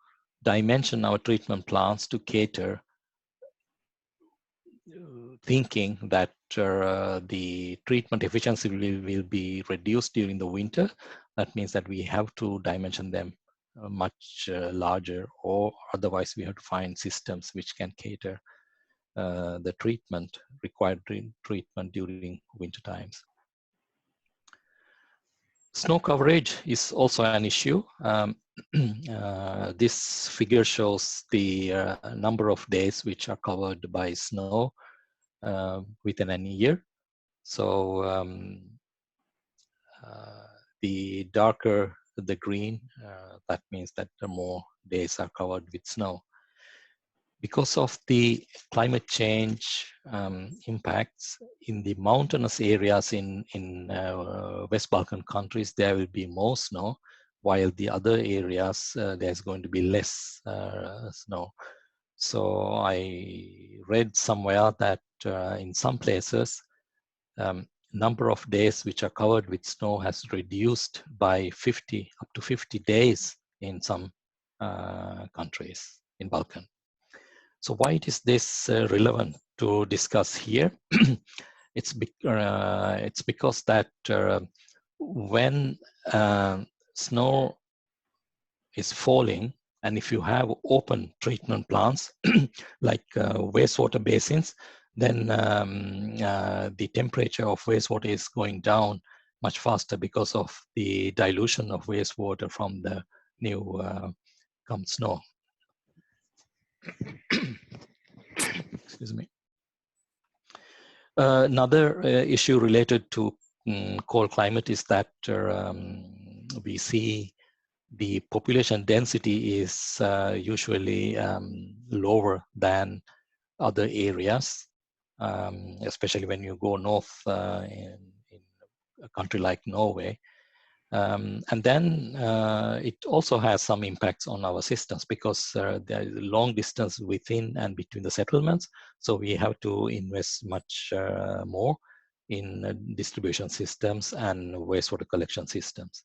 dimension our treatment plants to cater, thinking that the treatment efficiency will be reduced during the winter. That means that we have to dimension them much larger, or otherwise we have to find systems which can cater the required treatment during winter times. Snow coverage is also an issue. This figure shows the number of days which are covered by snow within a year. So the darker the green, that means that the more days are covered with snow. Because of the climate change impacts in the mountainous areas in West Balkan countries, there will be more snow, while the other areas, there's going to be less snow. So I read somewhere that in some places, number of days which are covered with snow has reduced by up to 50 days in some countries in Balkan. So why is this relevant to discuss here? It's because that when snow is falling, and if you have open treatment plants like wastewater basins, then the temperature of wastewater is going down much faster because of the dilution of wastewater from the new come snow. Excuse me. Another issue related to cold climate is that we see the population density is usually lower than other areas, especially when you go north in a country like Norway. And then it also has some impacts on our systems because there is a long distance within and between the settlements. So we have to invest much more in distribution systems and wastewater collection systems.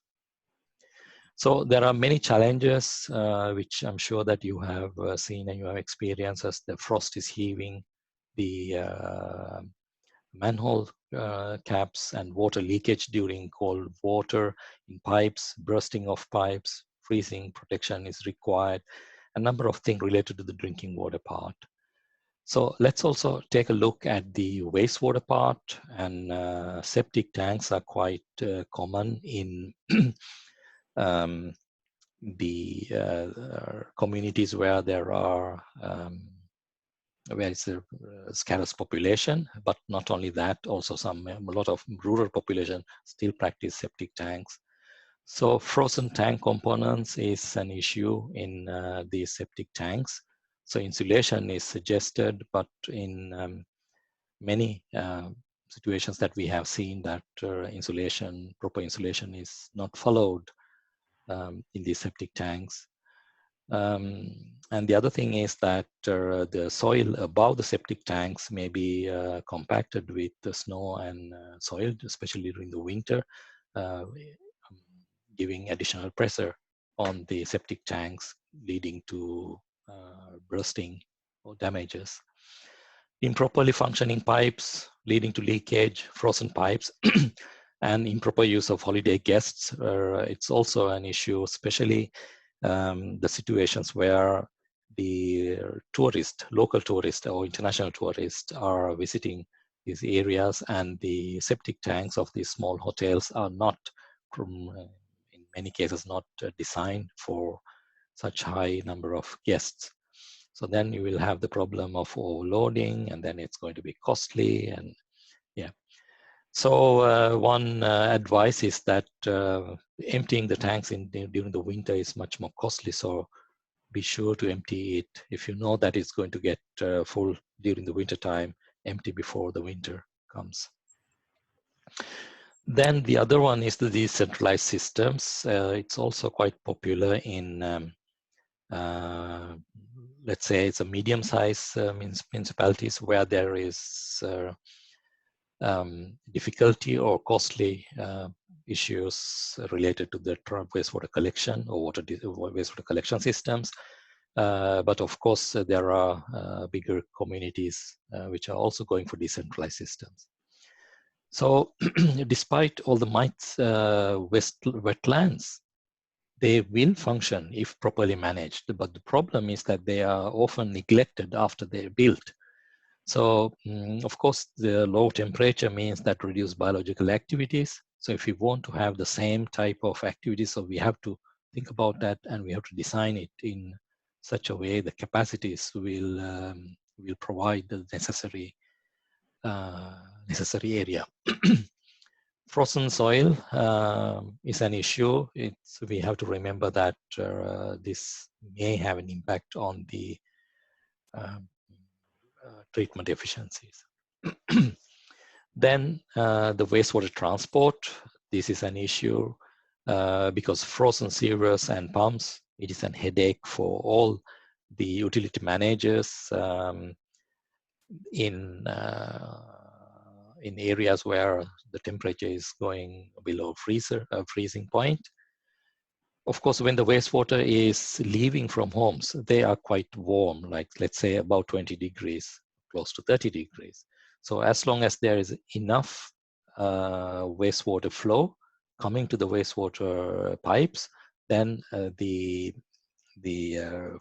So there are many challenges which I'm sure that you have seen and you have experienced as the frost is heaving, the manhole caps and water leakage during cold water in pipes, bursting of pipes, freezing protection is required, a number of things related to the drinking water part. So let's also take a look at the wastewater part, and septic tanks are quite common in the communities where there are where it's a scarce population, but not only that, also a lot of rural population still practice septic tanks. So frozen tank components is an issue in these septic tanks. So insulation is suggested, but in many situations that we have seen that proper insulation is not followed in these septic tanks. And the other thing is that the soil above the septic tanks may be compacted with the snow and soil, especially during the winter, giving additional pressure on the septic tanks, leading to bursting or damages. Improperly functioning pipes leading to leakage, frozen pipes, and improper use of holiday guests. It's also an issue, especially the situations where the local tourists or international tourists are visiting these areas, and the septic tanks of these small hotels are not, in many cases, not designed for such high number of guests. So then you will have the problem of overloading, and then it's going to be costly, and yeah. So one advice is that emptying the tanks during the winter is much more costly. So be sure to empty it. If you know that it's going to get full during the winter time, empty before the winter comes. Then the other one is the decentralized systems. It's also quite popular in let's say it's a medium-sized municipalities where there is difficulty or costly issues related to the wastewater collection or wastewater collection systems. But of course, there are bigger communities which are also going for decentralized systems. So despite all the wetlands, they will function if properly managed, but the problem is that they are often neglected after they're built. So of course, the low temperature means that reduced biological activities. So if we want to have the same type of activities, so we have to think about that, and we have to design it in such a way the capacities will provide the necessary area. Frozen soil is an issue. We have to remember that this may have an impact on the treatment efficiencies. Then the wastewater transport. This is an issue because frozen sewers and pumps, it is a headache for all the utility managers in areas where the temperature is going below freezing point. Of course, when the wastewater is leaving from homes, they are quite warm, like let's say about 20 degrees, close to 30 degrees. So as long as there is enough wastewater flow coming to the wastewater pipes, then the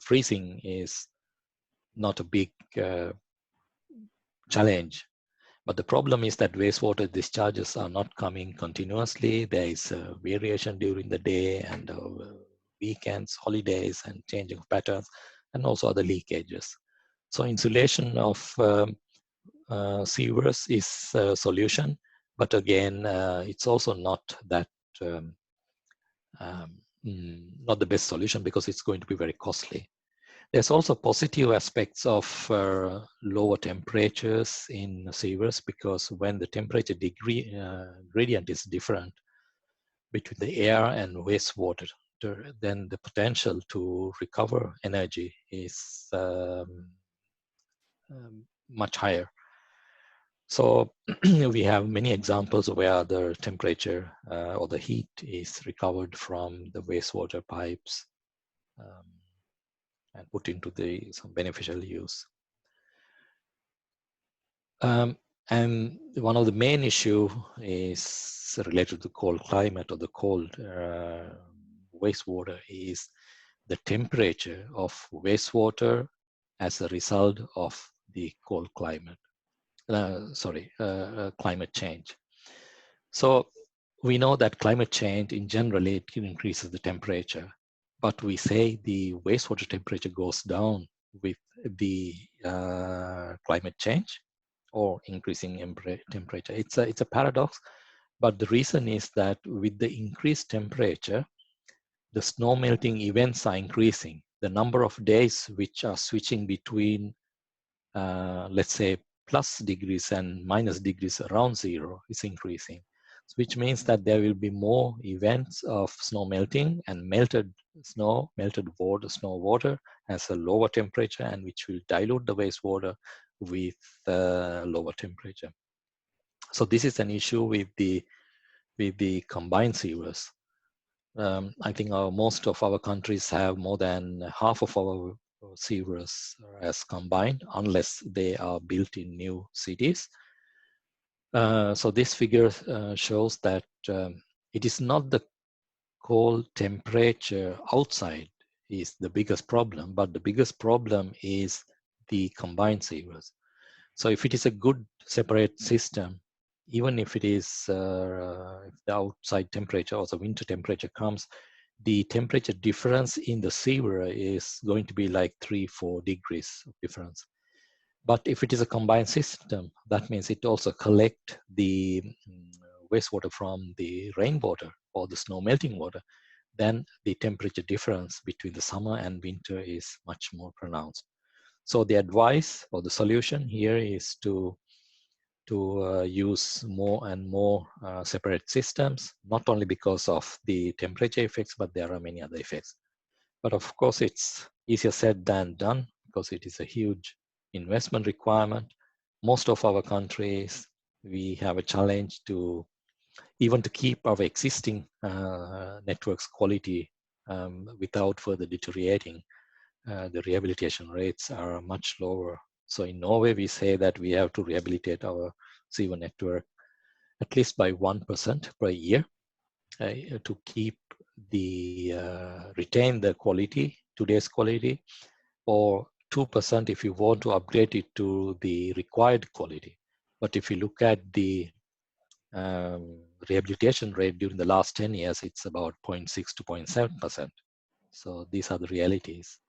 freezing is not a big challenge. But the problem is that wastewater discharges are not coming continuously. There is a variation during the day and weekends, holidays, and changing of patterns, and also other leakages. So insulation of sewers is a solution, but again, it's also not that not the best solution because it's going to be very costly. There's also positive aspects of lower temperatures in sewers, because when the temperature gradient is different between the air and wastewater, then the potential to recover energy is much higher. So we have many examples where the temperature or the heat is recovered from the wastewater pipes and put into some beneficial use. And one of the main issue is related to cold climate or the cold wastewater is the temperature of wastewater as a result of the cold climate. Climate change. So we know that climate change in general, it increases the temperature, but we say the wastewater temperature goes down with the climate change or increasing temperature. It's a paradox, but the reason is that with the increased temperature, the snow melting events are increasing. The number of days which are switching between, let's say, plus degrees and minus degrees around zero is increasing, which means that there will be more events of snow melting, and melted snow, snow water has a lower temperature, and which will dilute the wastewater with lower temperature. So this is an issue with the combined sewers. I think most of our countries have more than half of our sewers as combined, unless they are built in new cities. So this figure shows that it is not the cold temperature outside is the biggest problem, but the biggest problem is the combined sewers. So if it is a good separate system, even if it is if the outside temperature or the winter temperature comes, the temperature difference in the sewer is going to be like 3-4 degrees of difference. But if it is a combined system, that means it also collects the wastewater from the rainwater or the snow melting water, then the temperature difference between the summer and winter is much more pronounced. So the advice or the solution here is to use more and more separate systems, not only because of the temperature effects, but there are many other effects. But of course, it's easier said than done because it is a huge investment requirement. Most of our countries, we have a challenge to even to keep our existing networks quality without further deteriorating. The rehabilitation rates are much lower. So in Norway, we say that we have to rehabilitate our sewer network at least by 1% per year to keep the retain the quality, today's quality, or 2% if you want to upgrade it to the required quality. But if you look at the rehabilitation rate during the last 10 years, it's about 0.6 to 0.7%. So these are the realities.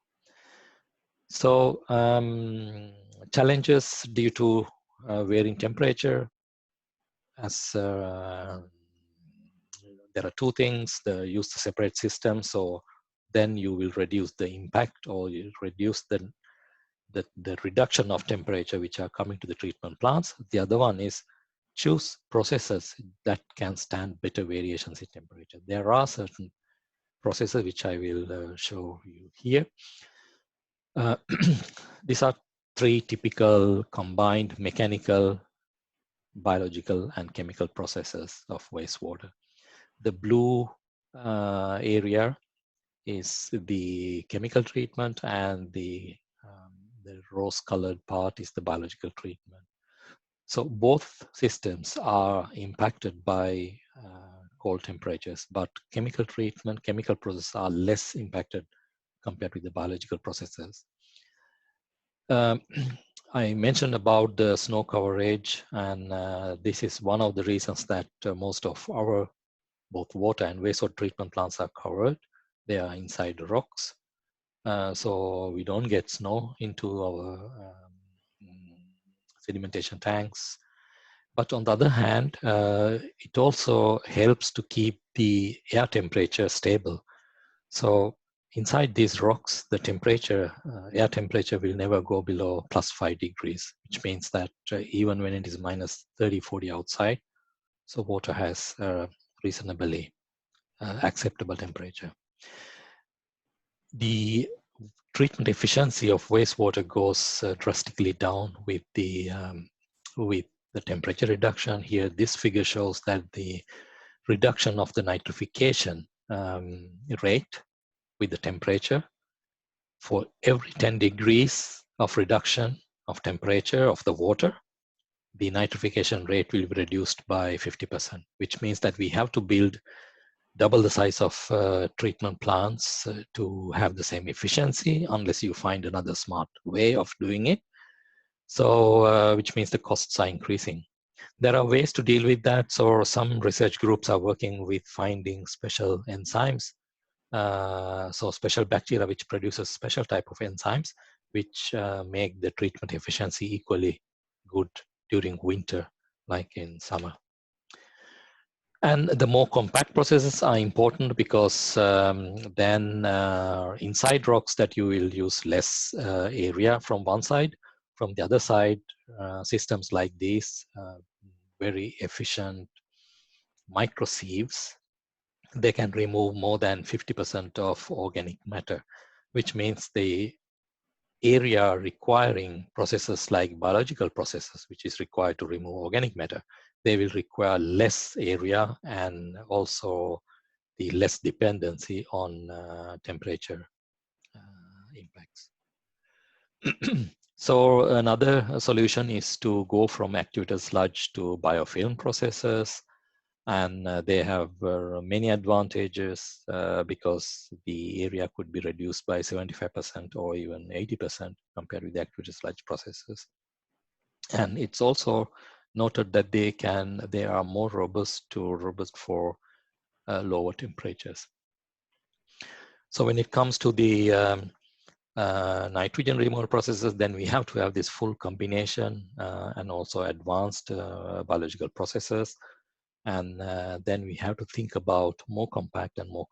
So challenges due to varying temperature, as there are two things: use the separate system, so then you will reduce the impact, or you reduce the reduction of temperature which are coming to the treatment plants. The other one is choose processes that can stand better variations in temperature. There are certain processes which I will show you here. These are three typical combined mechanical, biological, and chemical processes of wastewater. The blue area is the chemical treatment, and the rose-colored part is the biological treatment. So both systems are impacted by cold temperatures, but chemical treatment, chemical processes are less impacted compared with the biological processes. I mentioned about the snow coverage, and this is one of the reasons that most of our both water and wastewater treatment plants are covered. They are inside the rocks, so we don't get snow into our sedimentation tanks. But on the other hand, it also helps to keep the air temperature stable. So inside these rocks, the temperature, air temperature will never go below +5 degrees, which means that even when it is minus 30, 40 outside, so water has reasonably acceptable temperature. The treatment efficiency of wastewater goes drastically down with the temperature reduction. Here, this figure shows that the reduction of the nitrification rate with the temperature, for every 10 degrees of reduction of temperature of the water, the nitrification rate will be reduced by 50%, which means that we have to build double the size of treatment plants to have the same efficiency, unless you find another smart way of doing it. So, which means the costs are increasing. There are ways to deal with that. So some research groups are working with finding special enzymes. So special bacteria which produces special type of enzymes which make the treatment efficiency equally good during winter like in summer. And the more compact processes are important because then inside rocks that you will use less area from one side. From the other side, systems like these, very efficient microsieves, they can remove more than 50% of organic matter, which means the area requiring processes like biological processes, which is required to remove organic matter, they will require less area and also the less dependency on temperature impacts. So another solution is to go from activated sludge to biofilm processes. And they have many advantages because the area could be reduced by 75% or even 80% compared with the activated sludge processes. And it's also noted that they are more robust for lower temperatures. So when it comes to the nitrogen removal processes, then we have to have this full combination and also advanced biological processes. And then we have to think about more compact and more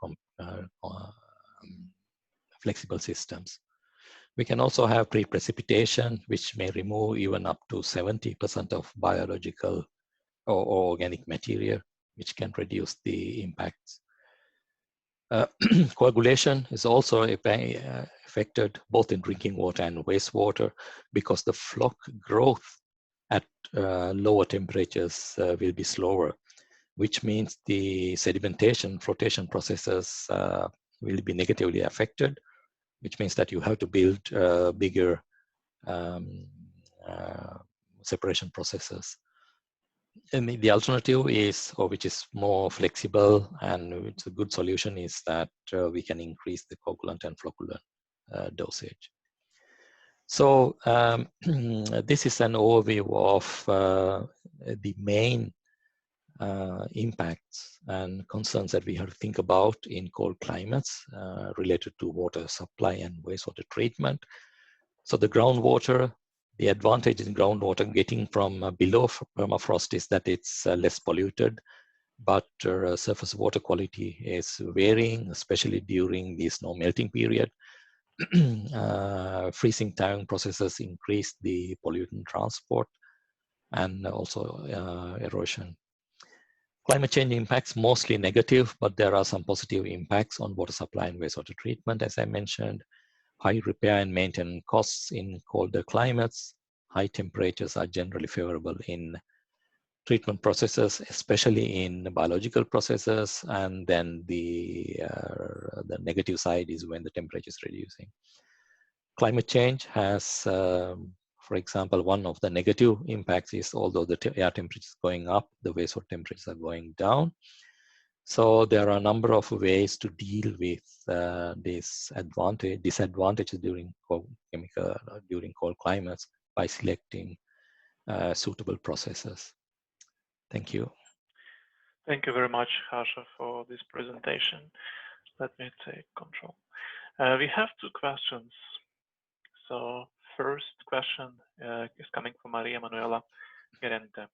flexible systems. We can also have pre-precipitation, which may remove even up to 70% of biological or organic material, which can reduce the impacts. Coagulation is also affected both in drinking water and wastewater because the floc growth at lower temperatures will be slower, which means the sedimentation, flotation processes will be negatively affected, which means that you have to build bigger separation processes. And the alternative is, or which is more flexible and it's a good solution, is that we can increase the coagulant and flocculant dosage. So this is an overview of the main impacts and concerns that we have to think about in cold climates related to water supply and wastewater treatment. So the groundwater, the advantage in groundwater getting from below permafrost is that it's less polluted, but surface water quality is varying, especially during the snow melting period. Freezing time processes increase the pollutant transport and also erosion. Climate change impacts mostly negative, but there are some positive impacts on water supply and wastewater treatment, as I mentioned. High repair and maintenance costs in colder climates. High temperatures are generally favorable in treatment processes, especially in biological processes. And then the negative side is when the temperature is reducing. Climate change has, for example, one of the negative impacts is although the air temperature is going up, the wastewater temperatures are going down. So there are a number of ways to deal with disadvantages during cold climates by selecting suitable processes. Thank you. Thank you very much, Harsha, for this presentation. Let me take control. We have two questions. So first question is coming from Maria Manuela Gerente.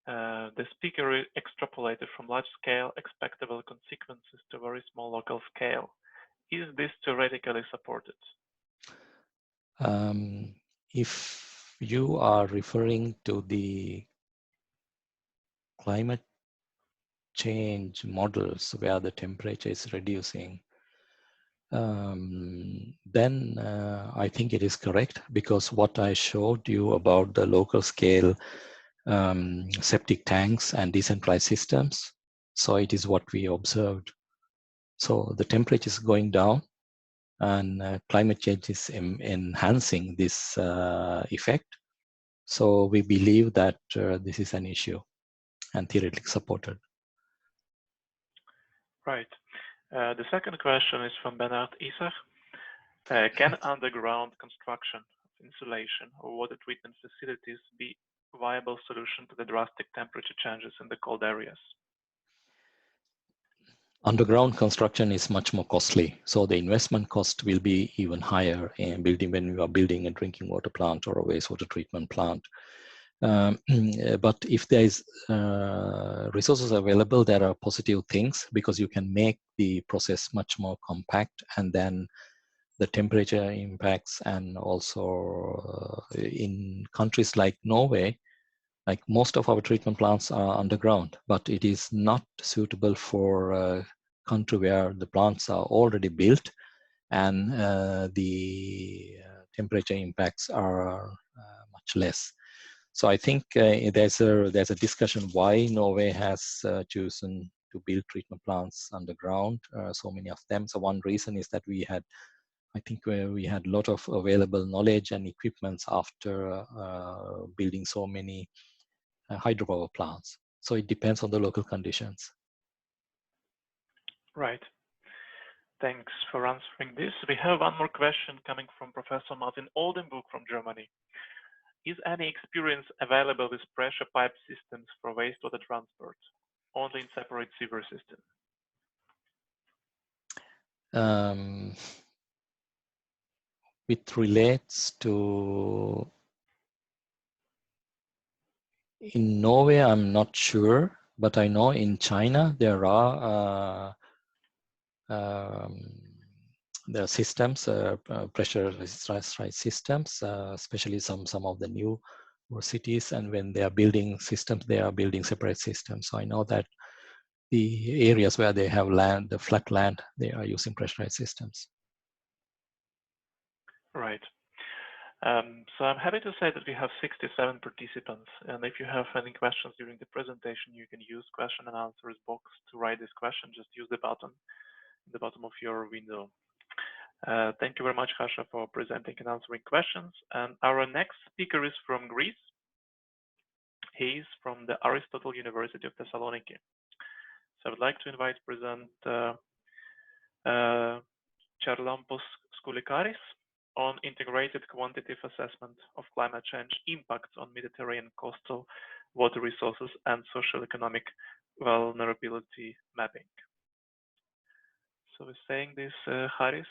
The speaker extrapolated from large-scale expectable consequences to very small local scale. Is this theoretically supported? If you are referring to the climate change models where the temperature is reducing, then I think it is correct, because what I showed you about the local scale septic tanks and decentralized systems, so it is what we observed. So the temperature is going down and climate change is enhancing this effect. So we believe that this is an issue and theoretically supported. Right. The second question is from Bernard Isach. Can underground construction insulation, or water treatment facilities be a viable solution to the drastic temperature changes in the cold areas? Underground construction is much more costly, so the investment cost will be even higher in building when you are building a drinking water plant or a wastewater treatment plant. But if there is resources available, there are positive things, because you can make the process much more compact, and then the temperature impacts, and also in countries like Norway, like most of our treatment plants are underground, but it is not suitable for a country where the plants are already built and the temperature impacts are much less. So I think there's a discussion why Norway has chosen to build treatment plants underground, so many of them. So one reason is that we had a lot of available knowledge and equipments after building so many hydropower plants. So it depends on the local conditions. Right. Thanks for answering this. We have one more question coming from Professor Martin Oldenburg from Germany. Is any experience available with pressure pipe systems for wastewater transport, only in separate sewer system? It relates to, in Norway, I'm not sure, but I know in China there are systems, pressurized systems, especially some of the new cities, and when they are building systems, they are building separate systems. So I know that the areas where they have land, the flat land, they are using pressurized systems. Right. So I'm happy to say that we have 67 participants, and if you have any questions during the presentation, you can use question and answers box to write this question. Just use the button at the bottom of your window. Thank you very much, Hasha, for presenting and answering questions. And our next speaker is from Greece. He is from the Aristotle University of Thessaloniki. So I would like to invite President Charalampos Skoulikaris on integrated quantitative assessment of climate change impacts on Mediterranean coastal water resources and social economic vulnerability mapping. So we're saying this, Haris,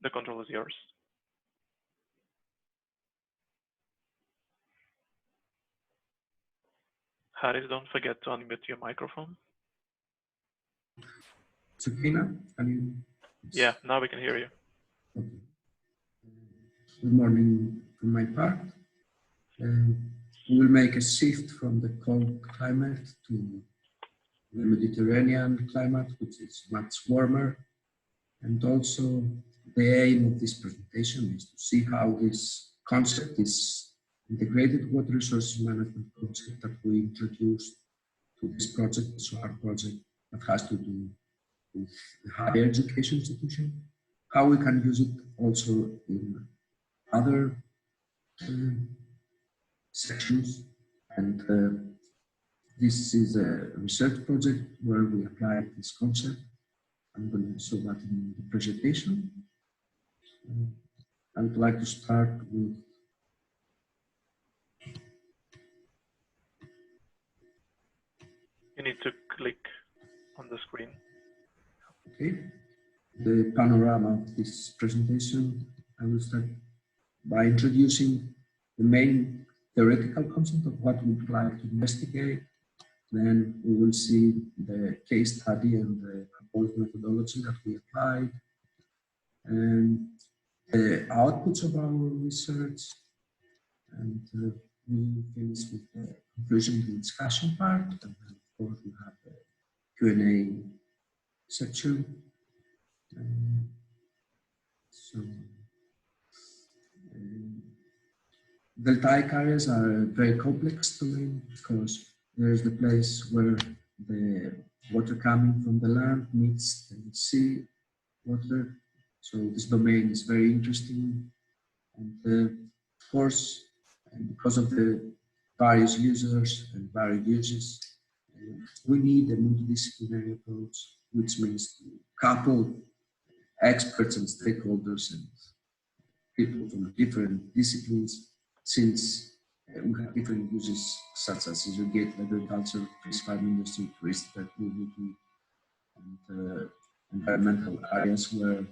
the control is yours. Haris, don't forget to unmute your microphone. It's okay now? Yeah, now we can hear you. Okay. Good morning from my part. We will make a shift from the cold climate to the Mediterranean climate, which is much warmer. And also the aim of this presentation is to see how this concept, this integrated water resources management concept that we introduced to this project, so our project that has to do with the higher education institution, how we can use it also in other sections. And this is a research project where we apply this concept. I'm going to show that in the presentation. I would like to start with You need to click on the screen. okay, the panorama of this presentation. I will start by introducing the main theoretical concept of what we would like to investigate. Then we will see the case study and the proposed methodology that we applied, and the outputs of our research, and we will finish with the conclusion, the discussion part, and then of course we have the Q&A section. Deltaic areas are very complex domain because there's the place where the water coming from the land meets the sea water. So this domain is very interesting. And of course, because of the various users and various uses, we need a multidisciplinary approach, which means to couple experts and stakeholders and people from different disciplines, since we have different uses such as irrigated agriculture, fish farm industry, tourist activity, and environmental areas where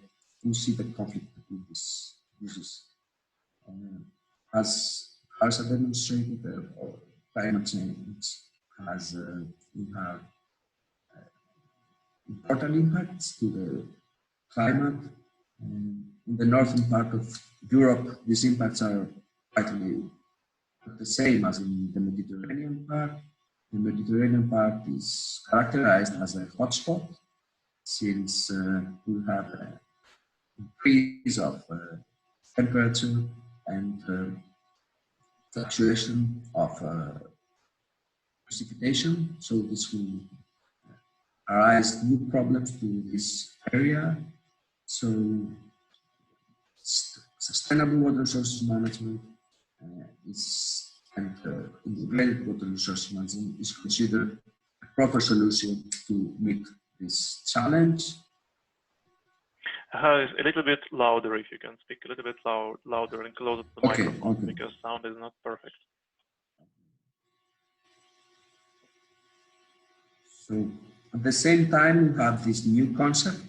we see the conflict between these uses. As Harsa demonstrated, climate change has important impacts to the climate. In the northern part of Europe, these impacts are quite the same as in the Mediterranean part. The Mediterranean part is characterized as a hotspot, since we have an increase of temperature and fluctuation of precipitation. So this will arise new problems to this area. So sustainable water resources management and integrated water resource management is considered a proper solution to meet this challenge. A little bit louder, if you can speak a little bit louder and closer to the microphone, because sound is not perfect. So at the same time, we have this new concept,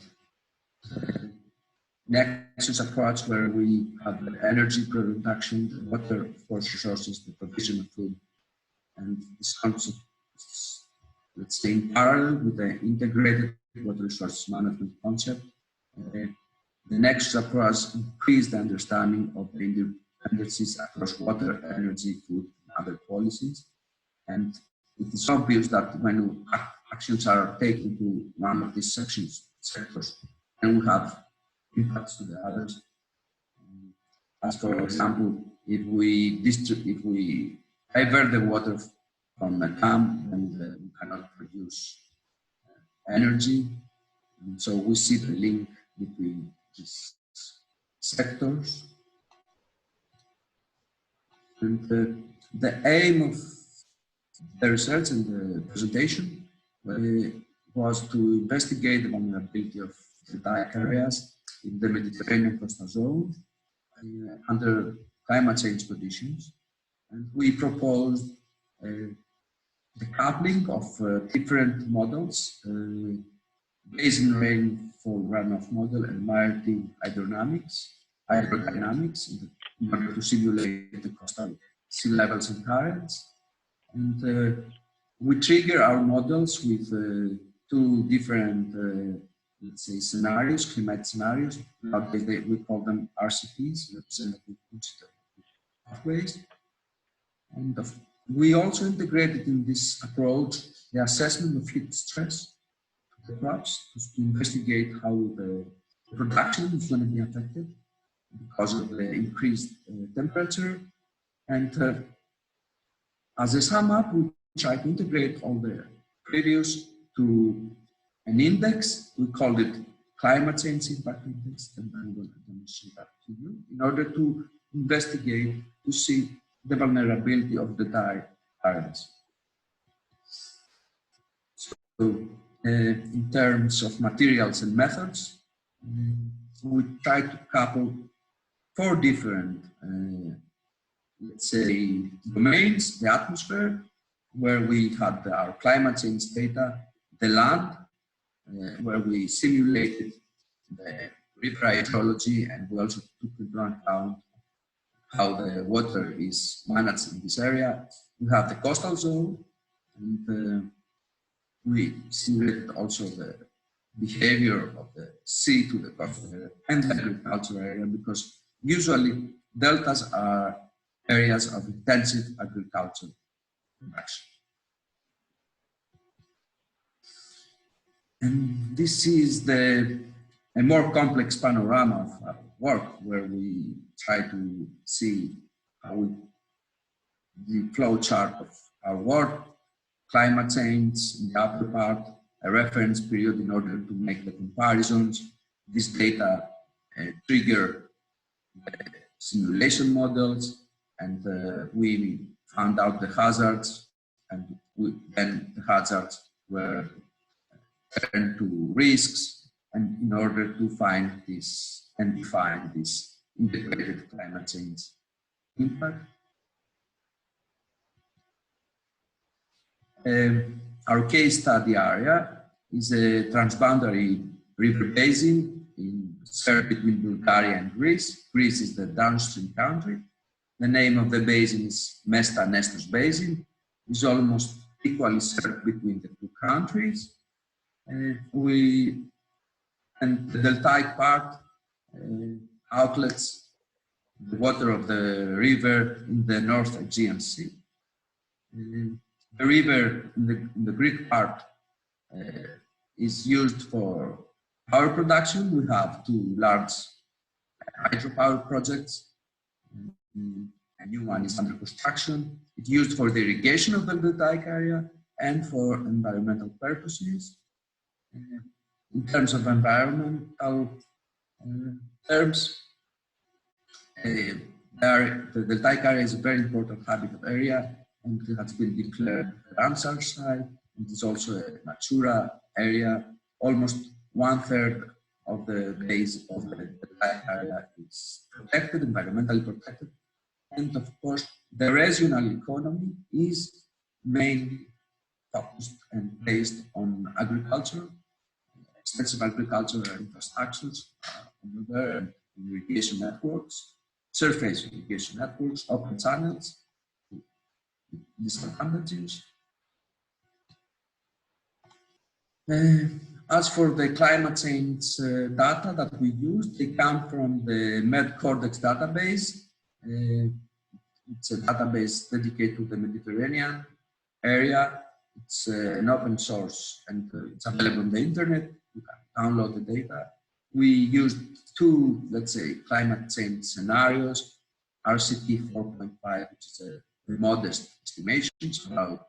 nexus approach, where we have the energy production, the water resources, the provision of food, and this concept is, let's say, in parallel with the integrated water resource management concept. The nexus approach increased the understanding of the interdependencies across water, energy, food, and other policies. And it is obvious that when actions are taken to one of these sectors, and we have impacts to the others. As for example, if we divert the water from a dam, then we cannot produce energy. And so we see the link between these sectors. And the aim of the research and the presentation was to investigate the vulnerability of the dike areas in the Mediterranean coastal zone under climate change conditions. And we proposed the coupling of different models, basin rainfall runoff model and maritime hydrodynamics in order to simulate the coastal sea levels and currents. And we trigger our models with two different let's say scenarios, climatic scenarios. Nowadays we call them RCPs, representative pathways. And we also integrated in this approach the assessment of heat stress to the crops to investigate how the production is going to be affected because of the increased temperature. And as a sum up, we try to integrate all the previous to an index. We called it climate change impact index, and I'm going to demonstrate that to you in order to investigate to see the vulnerability of the dike areas. So, in terms of materials and methods, we try to couple 4 different, let's say, domains: the atmosphere, where we had our climate change data; the land, where we simulated the river hydrology, and we also took into account how the water is managed in this area. We have the coastal zone, and we simulated also the behavior of the sea to the coastal area and the agricultural area, because usually deltas are areas of intensive agriculture production. And this is a more complex panorama of our work, where we try to see how the flow chart of our work, climate change in the upper part, a reference period in order to make the comparisons. This data trigger the simulation models, and we found out the hazards, and then the hazards were turned to risks, and in order to find this and define these integrated climate change impact. Our case study area is a transboundary river basin shared between Bulgaria and Greece. Greece is the downstream country. The name of the basin is Mesta Nestos Basin. It's almost equally shared between the two countries. And the deltaic part outlets the water of the river in the North Aegean Sea. The river in the Greek part is used for power production. We have two large hydropower projects. A new one is under construction. It's used for the irrigation of the deltaic area and for environmental purposes. In terms of environmental terms, the deltaic area is a very important habitat area, and it has been declared a Ramsar site. It is also a Natura area. Almost 1/3 of the base of the deltaic area is protected, environmentally protected. And of course, the regional economy is mainly focused and based on agriculture, extensive agricultural infrastructures over there, and irrigation networks, surface irrigation networks, open channels, disadvantages. As for the climate change data that we use, they come from the MEDCordex database. It's a database dedicated to the Mediterranean area. It's an open source and it's available on the internet. You can download the data. We used two, let's say, climate change scenarios, RCP 4.5, which is a modest estimations about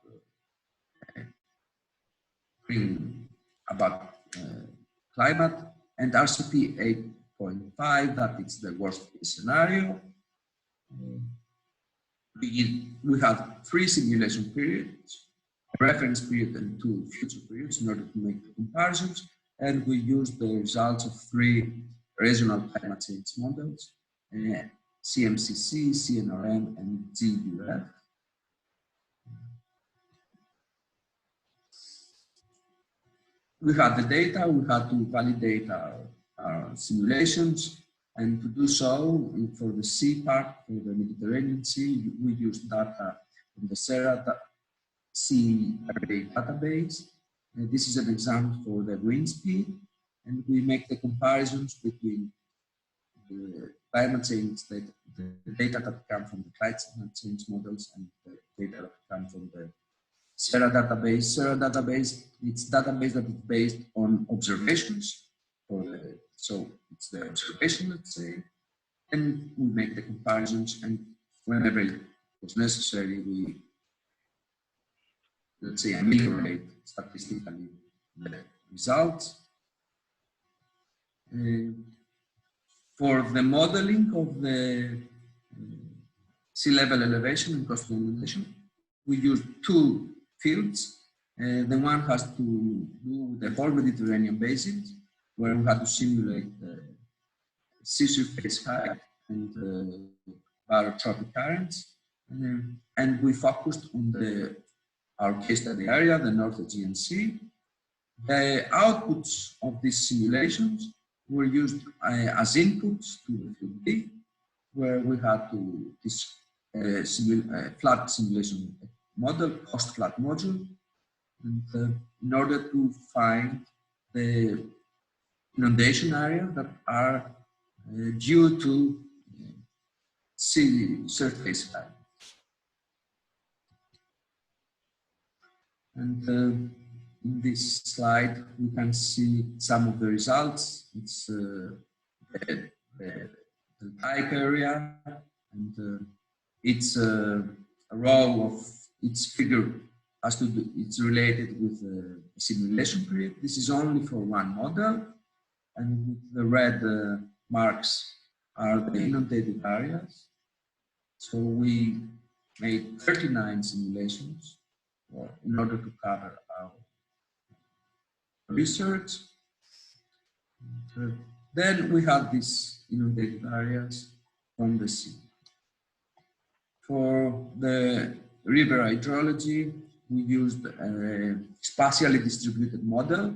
climate, and RCP 8.5, that is the worst case scenario. We have 3 simulation periods, a reference period and 2 future periods in order to make the comparisons, and we use the results of 3 regional climate change models, CMCC, CNRM, and GUF. We had the data, we had to validate our simulations, and to do so, for the sea part, for the Mediterranean Sea, we used data from the SERA Sea Array database. And this is an example for the wind speed, and we make the comparisons between the climate change data, the data that come from the climate change models and the data that come from the SERA database. SERA database, it's database that is based on observations. So it's the observation, let's say, and we make the comparisons, and whenever it was necessary, we, let's say, ameliorate statistically the results. For the modeling of the sea level elevation and coastal elevation, we use 2 fields. The one has to do with the whole Mediterranean basin, where we had to simulate the sea surface height and barotropic currents. And we focused on our case study area, the North Aegean Sea. The outputs of these simulations were used as inputs to the field B, where we had to flat simulation model, post-flat module, and in order to find the inundation area that are due to sea surface height. And in this slide, we can see some of the results. It's the deltaic area, and it's a row of its figure has to do, it's related with the simulation period. This is only for one model, and with the red marks are the inundated areas. So we made 39 simulations in order to cover our research. Then we had these inundated areas, from the sea. For the river hydrology, we used a spatially distributed model,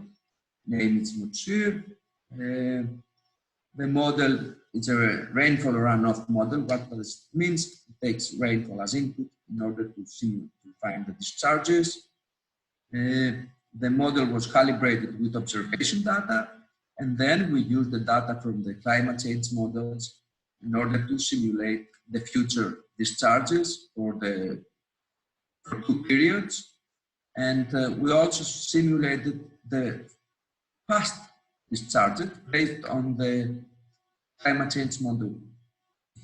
named it's Motsur. The model is a rainfall runoff model. What does it mean? It takes rainfall as input in order to find the discharges. The model was calibrated with observation data, and then we used the data from the climate change models in order to simulate the future discharges for 2 periods. And we also simulated the past discharges based on the climate change model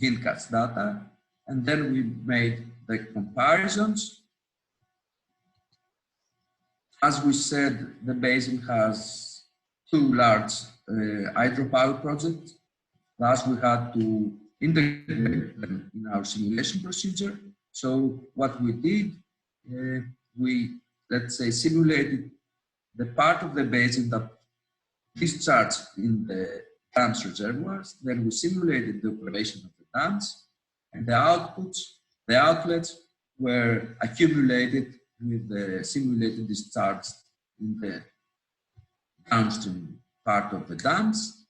Hillcats data. And then we made the comparisons. As we said, the basin has 2 large hydropower projects. Thus, we had to integrate them in our simulation procedure. So what we did, we, let's say, simulated the part of the basin that discharged in the dams reservoirs. Then we simulated the operation of the dams, and the outputs, the outlets were accumulated with the simulated discharge in the downstream part of the dams.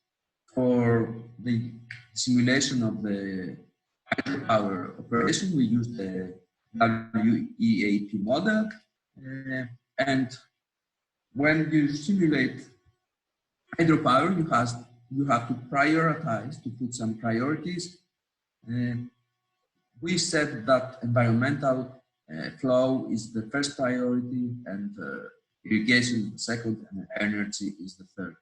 For the simulation of the hydropower operation, we used the WEAP model. And when you simulate hydropower, you have to prioritize, to put some priorities. We said that environmental flow is the first priority, and irrigation is the second, and energy is the third.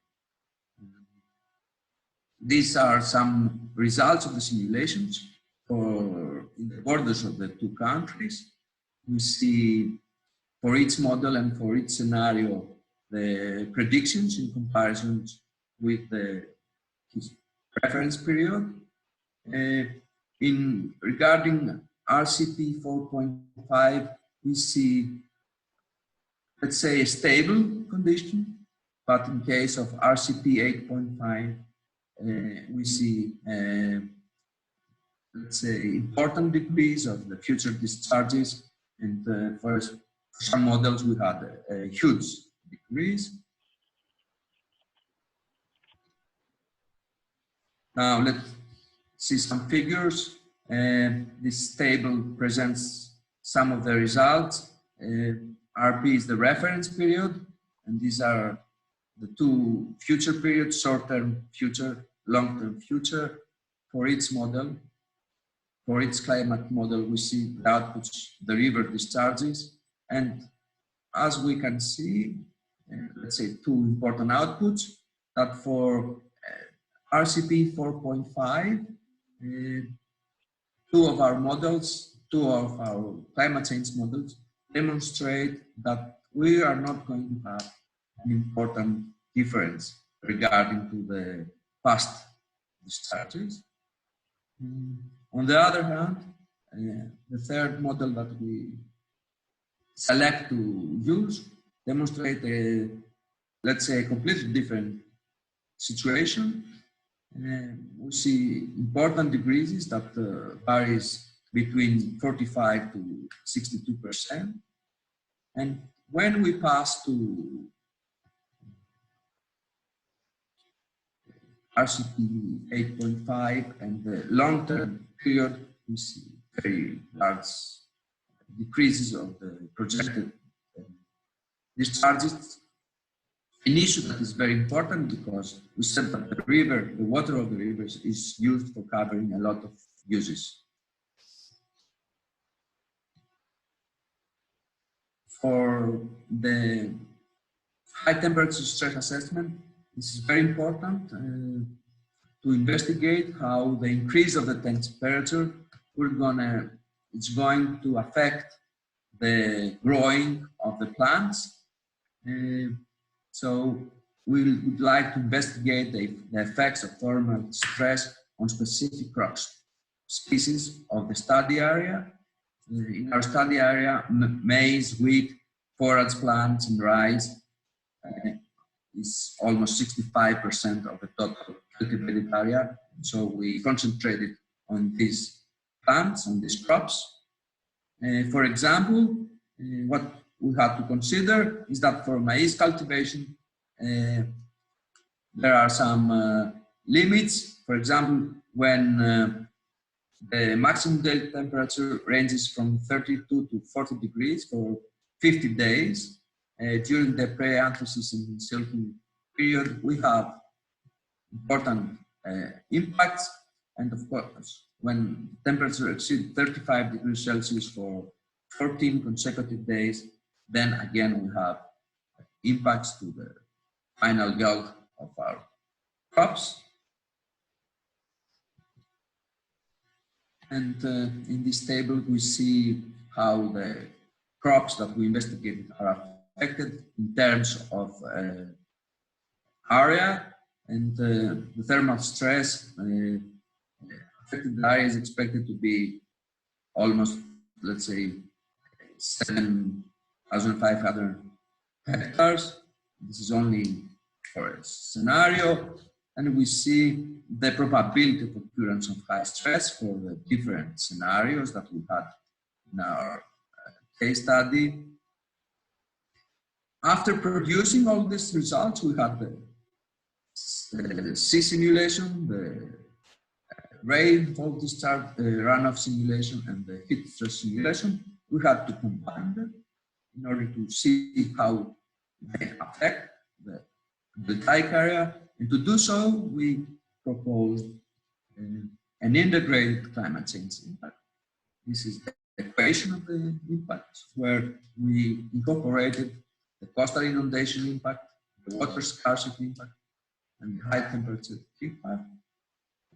These are some results of the simulations in the borders of the 2 countries. We see for each model and for each scenario the predictions in comparison with the reference period. Regarding RCP 4.5, we see, let's say, a stable condition, but in case of RCP 8.5, we see, let's say, important decrease of the future discharges, and for some models we had a huge decrease. Now let's see some figures. This table presents some of the results. RP is the reference period, and these are the 2 future periods, short-term future, long-term future, for each model. For each climate model, we see the outputs, the river discharges, and as we can see, let's say 2 important outputs, that for RCP 4.5, 2 of our models, 2 of our climate change models demonstrate that we are not going to have an important difference regarding to the past discharges. On the other hand, the third model that we select to use demonstrate a, let's say, a completely different situation. We see important decreases that varies between 45 to 62%. And when we pass to RCP 8.5 and the long-term period, we see very large decreases of the projected discharges. An issue that is very important because we said that the river, the water of the rivers is used for covering a lot of uses. For the high temperature stress assessment, this is very important to investigate how the increase of the temperature it's going to affect the growing of the plants. So we would like to investigate the effects of thermal stress on specific crop species of the study area. In our study area, maize, wheat, forage plants, and rice is almost 65% of the total cultivated area. So we concentrated on these plants, on these crops. For example, what we have to consider is that for maize cultivation, there are some limits. For example, when the maximum daily temperature ranges from 32 to 40 degrees for 50 days. During the pre-anthrosis and silting period, we have important impacts. And of course, when temperature exceeds 35 degrees Celsius for 14 consecutive days, then again we have impacts to the final yield of our crops. And in this table, we see how the crops that we investigated are affected in terms of area, and the thermal stress affected area is expected to be almost, let's say, 7,500 hectares. This is only for a scenario, and we see the probability of occurrence of high stress for the different scenarios that we had in our case study. After producing all these results, we had the sea simulation, the rainfall discharge runoff simulation, and the heat stress simulation. We had to combine them in order to see how they affect the dike area. And to do so, we proposed an integrated climate change impact. This is the equation of the impact, where we incorporated the coastal inundation impact, the water scarcity impact, and the high temperature impact.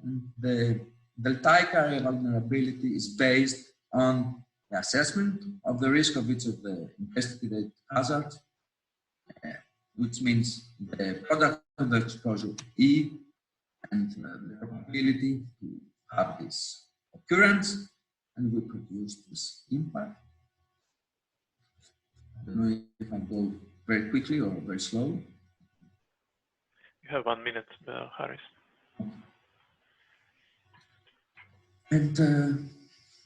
And the deltaic area vulnerability is based on the assessment of the risk of each of the investigated hazards, which means the product of the exposure E and the probability to have this occurrence, and we produce this impact. I don't know if I go very quickly or very slow. You have 1 minute, Haris. And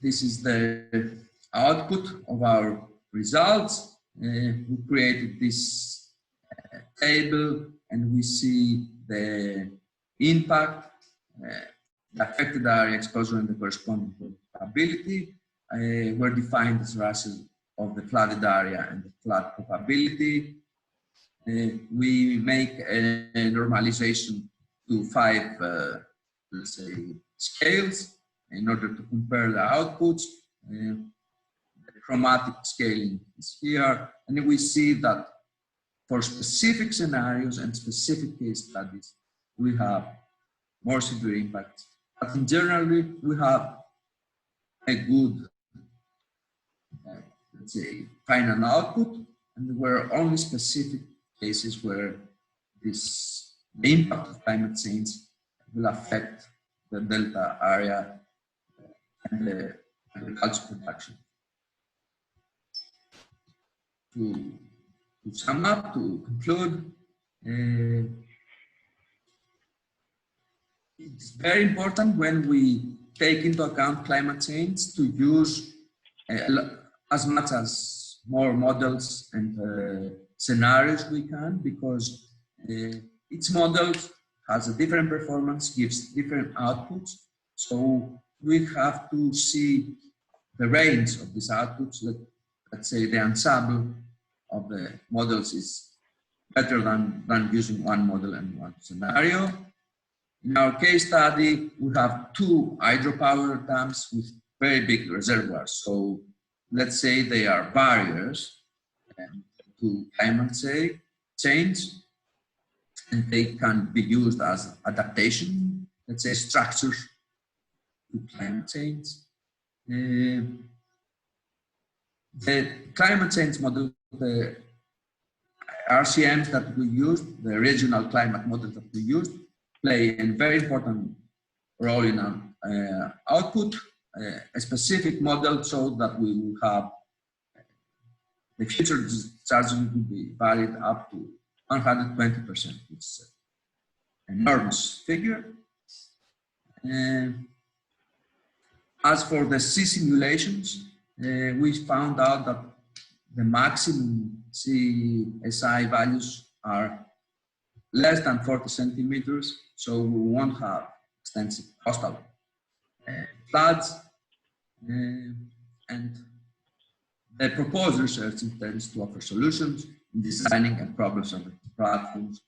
this is the output of our results. We created this table, and we see the impact, the affected area exposure, and the corresponding probability were defined as ratios of the flooded area and the flood probability. We make a normalization to 5, let's say, scales in order to compare the outputs. The chromatic scaling is here, and we see that for specific scenarios and specific case studies, we have more severe impacts. But in general, we have a good, let's say, final output, and there were only specific cases where this impact of climate change will affect the delta area and the agriculture production. To sum up, to conclude, it's very important when we take into account climate change to use as much as more models and scenarios we can, because each model has a different performance, gives different outputs. So we have to see the range of these outputs. Let's say the ensemble of the models is better than using one model and one scenario. In our case study, we have 2 hydropower dams with very big reservoirs. So let's say they are barriers to climate change, and they can be used as adaptation, let's say, structures to climate change. The climate change model, the RCMs that we used, the regional climate models that we used, play a very important role in our output. A specific model so that we will have the future discharging will be valid up to 120%, which is an enormous figure. And As for the sea simulations, we found out that the maximum CSI values are less than 40 centimeters, so we won't have extensive coastal floods. And the proposed research intends to offer solutions in designing and problem-solving platforms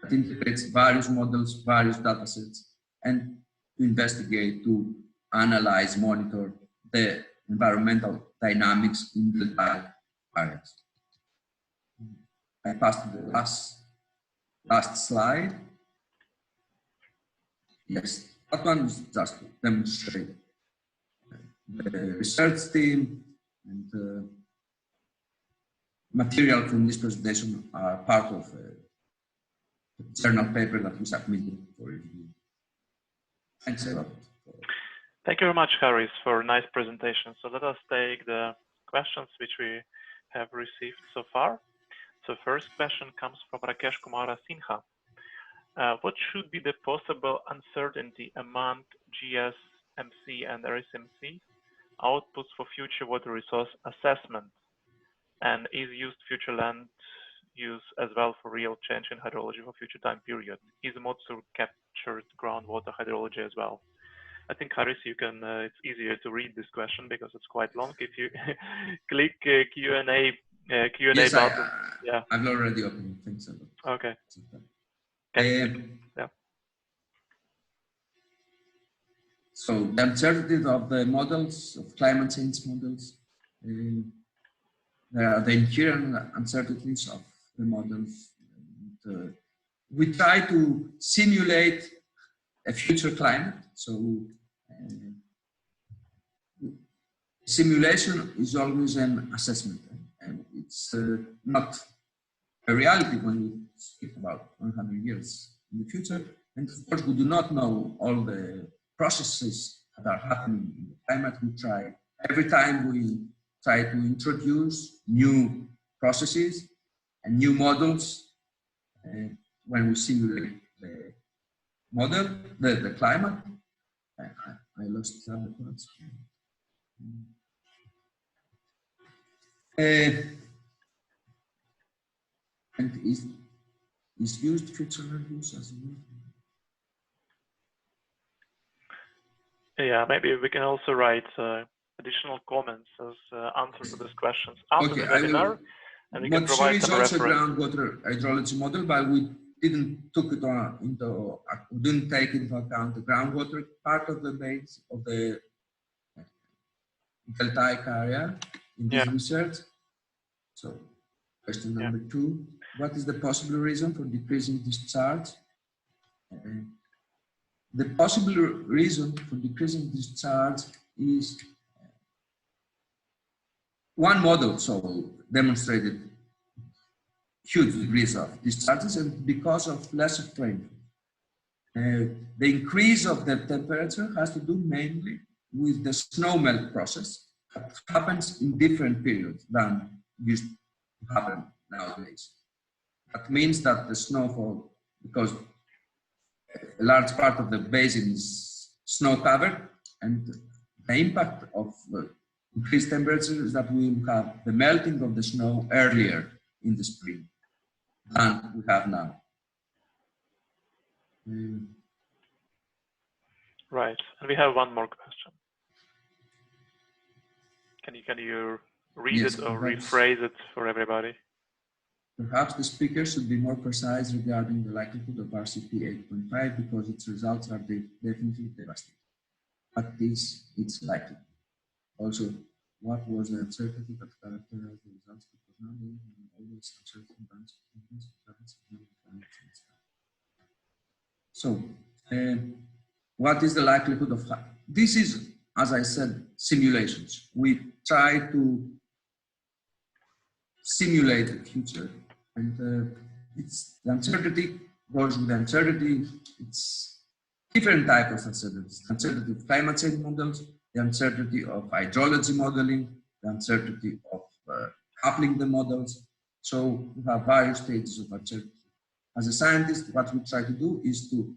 that integrates various models, various datasets, and to investigate, to analyze, monitor the environmental dynamics in the dive areas. I passed to the last slide. Yes, that one is just to demonstrate the research team and material from this presentation are part of a journal paper that we submitted for review. Thanks a lot. Thank you very much, Haris, for a nice presentation. So let us take the questions which we have received so far. So first question comes from Rakesh Kumara Sinha. What should be the possible uncertainty among GSMC and RSMC outputs for future water resource assessment? And is used future land use as well for real change in hydrology for future time period? Is MODSUR captured groundwater hydrology as well? I think, Haris, you can, it's easier to read this question because it's quite long. If you click Q&A yes, button. Yeah. I've already opened it. Thanks a lot. Okay. Yeah. So the uncertainty of the models, of climate change models, there are the inherent uncertainties of the models. And, we try to simulate a future climate. So simulation is always an assessment, and it's not a reality when we speak about 100 years in the future. And of course, we do not know all the processes that are happening in the climate. We try, every time we try to introduce new processes and new models when we simulate the model, the climate. I lost the other parts. And is used future reviews as well? Yeah, maybe we can also write additional comments as answers to these questions after the webinar, and we can provide some reference. MODSUR is also groundwater hydrology model, but we didn't take into account the groundwater part of the base of the deltaic area in this research. So, question number 2: what is the possible reason for decreasing discharge? The possible reason for decreasing discharge is one model, so demonstrated huge degrees of discharges, and because of less of rainfall. The increase of the temperature has to do mainly with the snow melt process that happens in different periods than used to happen nowadays. That means that the snowfall, because a large part of the basin is snow covered, and the impact of increased temperature is that we will have the melting of the snow earlier in the spring than we have now. Right, and we have one more question. Can you read it or rephrase it for everybody? Perhaps the speaker should be more precise regarding the likelihood of RCP 8.5 because its results are definitely devastating. But it's likely. Also, what was the uncertainty that characterized the results? Because now we always uncertain bunch of things. So, what is the likelihood of this? Is, as I said, simulations. We try to simulate the future, and it's the uncertainty goes with the uncertainty. It's different types of uncertainties: the uncertainty of climate change models, the uncertainty of hydrology modeling, the uncertainty of coupling the models. So we have various stages of uncertainty. As a scientist, what we try to do is to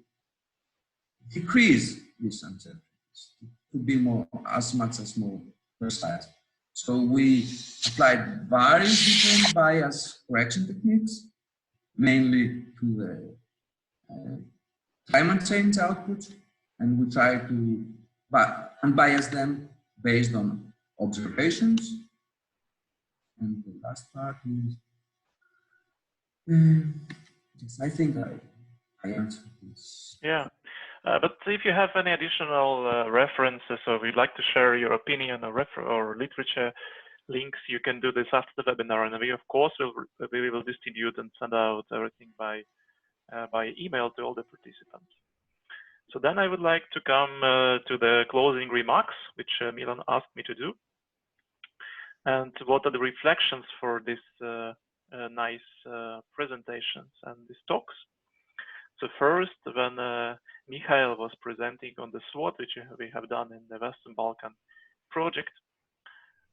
decrease these uncertainties, to to be as much as more precise. So we applied various different bias correction techniques, mainly to the climate change outputs, and we try to unbias them based on observations. And the last part is, yes, I think I answered this. Yeah, but if you have any additional references, or you'd like to share your opinion or literature links, you can do this after the webinar, and we of course will distribute and send out everything by email to all the participants. So then I would like to come to the closing remarks, which Milan asked me to do. And what are the reflections for this nice presentations and these talks? So first, when Michael was presenting on the SWOT, which we have done in the Western Balkan project,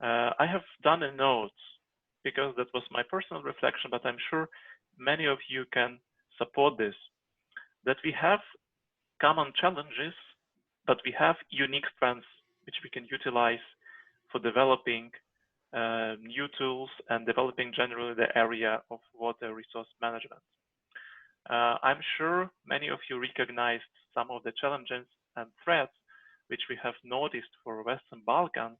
I have done a note because that was my personal reflection, but I'm sure many of you can support this, that we have common challenges, but we have unique strengths which we can utilize for developing new tools and developing generally the area of water resource management. I'm sure many of you recognized some of the challenges and threats which we have noticed for Western Balkans,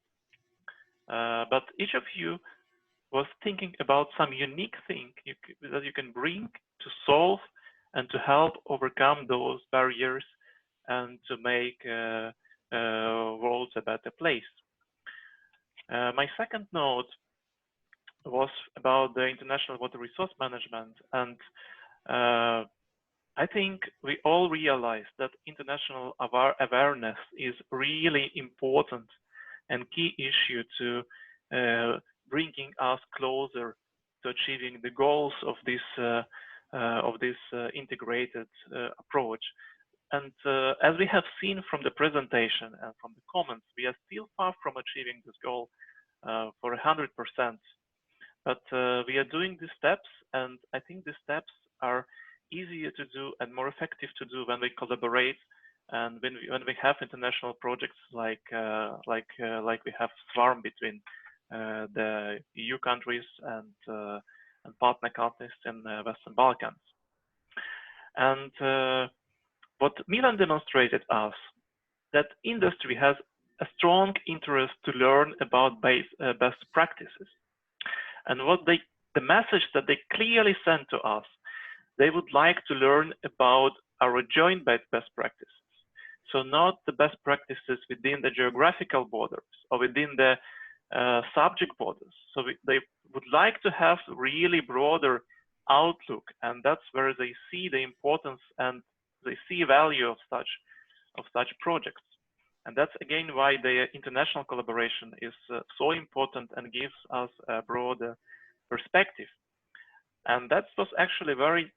but each of you was thinking about some unique thing that you can bring to solve and to help overcome those barriers and to make world a better place. My second note was about the international water resource management, and I think we all realize that international awareness is really important and key issue to bringing us closer to achieving the goals of this integrated approach. And as we have seen from the presentation and from the comments, we are still far from achieving this goal for 100%. But we are doing these steps, and I think these steps are easier to do and more effective to do when we collaborate and when we have international projects like we have SWARM between the EU countries and partner countries in the Western Balkans. And what Milan demonstrated us, that industry has a strong interest to learn about best practices. And the message that they clearly sent to us, they would like to learn about our joint best practices. So not the best practices within the geographical borders or within the subject borders. So they would like to have really broader outlook, and that's where they see the importance and they see value of such projects. And that's again why the international collaboration is so important and gives us a broader perspective. And that was actually very,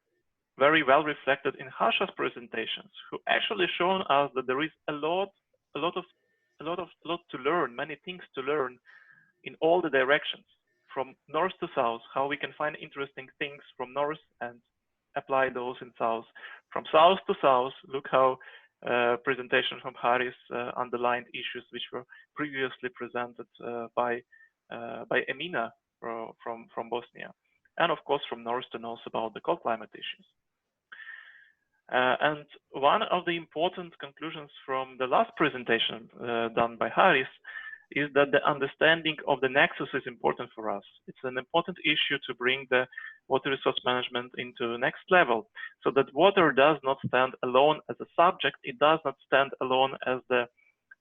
very well reflected in Harsha's presentations, who actually shown us that there is a lot to learn, many things to learn in all the directions, from north to south, how we can find interesting things from north and apply those in south. From south to south, look how presentation from Haris underlined issues which were previously presented by Emina from Bosnia, and of course from north to north about the cold climate issues. And one of the important conclusions from the last presentation done by Haris is that the understanding of the nexus is important for us. It's an important issue to bring the water resource management into the next level, so that water does not stand alone as a subject. It does not stand alone as the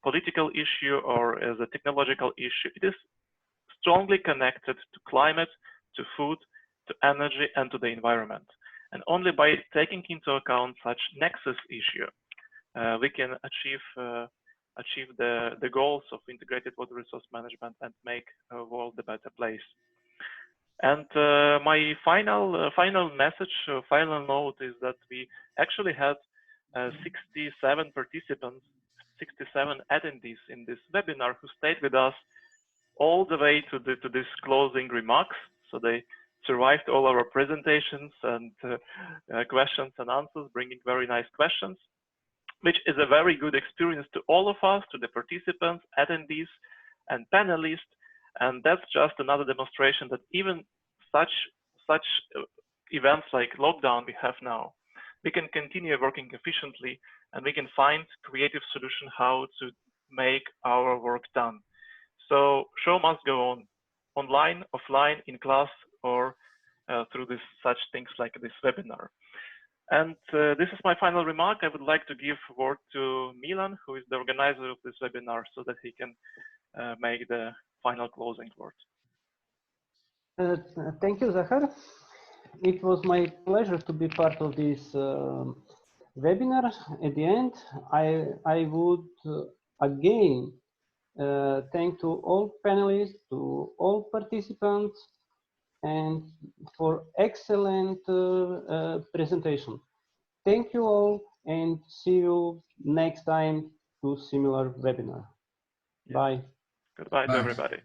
political issue or as a technological issue. It is strongly connected to climate, to food, to energy, and to the environment. And only by taking into account such nexus issue, we can achieve the goals of integrated water resource management and make a world a better place. And my final message, final note is that we actually had 67 participants, 67 attendees in this webinar who stayed with us all the way to this closing remarks. So they survived all our presentations and questions and answers, bringing very nice questions. which is a very good experience to all of us, to the participants, attendees, and panelists. And that's just another demonstration that even such events like lockdown we have now, we can continue working efficiently, and we can find creative solution how to make our work done. So show must go on, online, offline, in class, or through such things like this webinar. And this is my final remark. I would like to give word to Milan, who is the organizer of this webinar, so that he can make the final closing word. Thank you, Zahar. It was my pleasure to be part of this webinar. At the end, I would again thank to all panelists, to all participants, and for excellent presentation. Thank you all, and see you next time to similar webinar. Yeah. Bye. Goodbye Bye. to everybody.